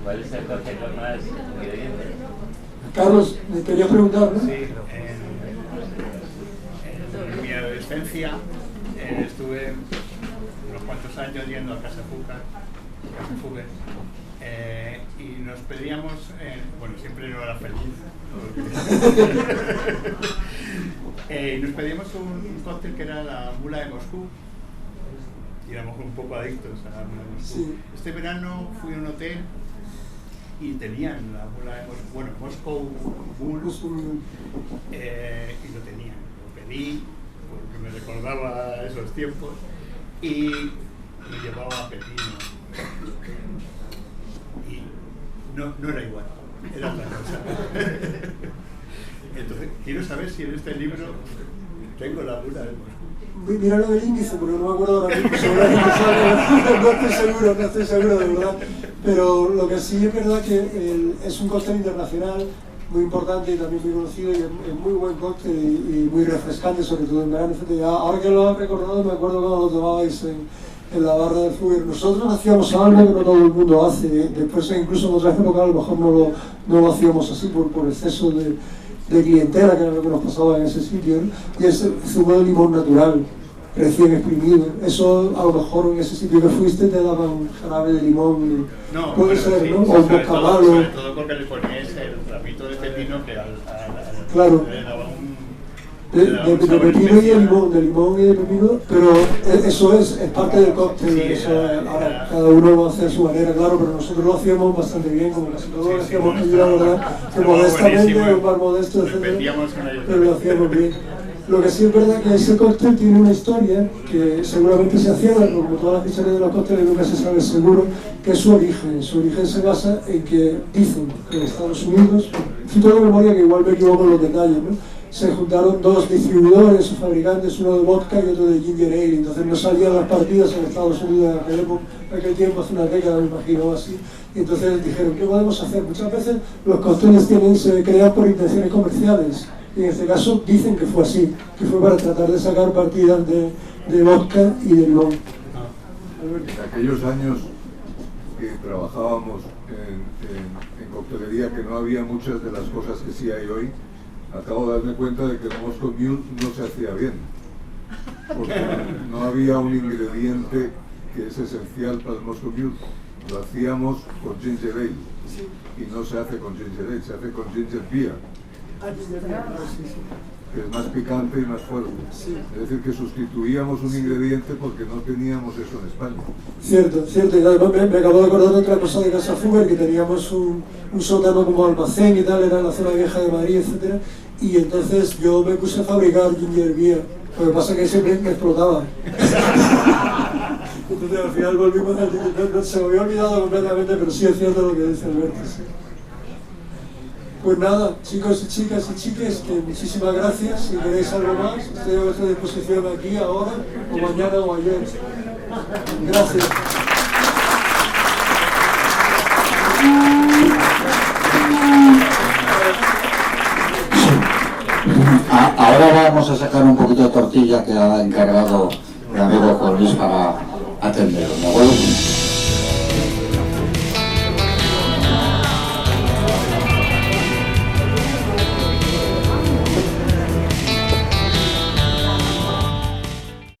¿Cuál es el cóctel con más ingredientes? Carlos, me querías preguntar, ¿no? Sí, en mi adolescencia estuve unos cuantos años yendo a Casa Fugger, y nos pedíamos, bueno, siempre no era feliz, y nos pedíamos un cóctel que era la mula de Moscú. Y éramos un poco adictos a la mula de Moscú. Sí. Este verano fui a un hotel y tenían la mula de Moscú, bueno, Moscow Mule, y lo tenían. Lo pedí porque me recordaba esos tiempos y me llevaba pepino. Y no era igual, era otra cosa. Entonces, quiero saber si en este libro tengo la mula de Moscú. Míralo del índice, porque no me acuerdo ahora mismo, seguramente sale, no estoy seguro de verdad, pero lo que sí es verdad que es un cóctel internacional muy importante y también muy conocido, y es muy buen cóctel y muy refrescante, sobre todo en verano. Ahora que lo has recordado, me acuerdo cuando lo tomabais en la barra del Fugger. Nosotros hacíamos algo que no todo el mundo hace, después incluso en otras épocas a lo mejor no lo hacíamos así por exceso de clientela, que era lo que nos pasaba en ese sitio, ¿no? Y es zumo de limón natural. recién exprimido. Eso a lo mejor en ese sitio que fuiste te daban jarabe de limón, No, puede bueno, ser, sí, ¿no? O un sobre bocamalo. todo porque le poníais el trapito de pepino que Claro. le daba un... De pepino y de limón y de pepino, pero eso es parte del cóctel, Sí, eso ahora cada uno lo hace a su manera, claro, pero nosotros lo hacíamos bastante bien, como casi todo lo hacíamos aquí, la verdad, que modestamente, un bar modesto, etcétera, pero lo hacíamos bien. Lo que sí es verdad que ese cóctel tiene una historia que seguramente se hacía, pero como todas las historias de los cócteles nunca se sabe seguro, que es su origen. Su origen se basa en que dicen que en Estados Unidos, cito de memoria que igual me equivoco en los detalles, ¿no? Se juntaron dos distribuidores o fabricantes, uno de vodka y otro de ginger ale, entonces no salían las partidas en Estados Unidos en aquel tiempo, hace una década me imagino así, y entonces dijeron, ¿qué podemos hacer? Muchas veces los cócteles se crean por intenciones comerciales, y en este caso dicen que fue así, que fue para tratar de sacar partidas de vodka y de limón. En aquellos años que trabajábamos en coctelería, que no había muchas de las cosas que sí hay hoy, acabo de darme cuenta de que el Moscow Mule no se hacía bien, porque no había un ingrediente que es esencial para el Moscow Mule. Lo hacíamos con ginger ale, y no se hace con ginger ale, se hace con ginger beer, que es más picante y más fuerte. Es decir, que sustituíamos un ingrediente porque no teníamos eso en España. Cierto, cierto, y además me acabo de acordar de otra cosa de Casa Fugger, que teníamos un sótano como almacén y tal, era en la zona vieja de Madrid, etcétera, y entonces yo me puse a fabricar ginger beer, lo que pasa es que siempre me explotaba. Entonces al final volvimos a... se me había olvidado completamente, pero sí es cierto lo que dice Alberto. Sí. Pues nada, chicos y chicas y chiques, que muchísimas gracias. Si queréis algo más, estoy a vuestra disposición aquí, ahora, o mañana o ayer. Gracias. Ahora vamos a sacar un poquito de tortilla que ha encargado el amigo Juan Luis para atenderlo. ¿De acuerdo?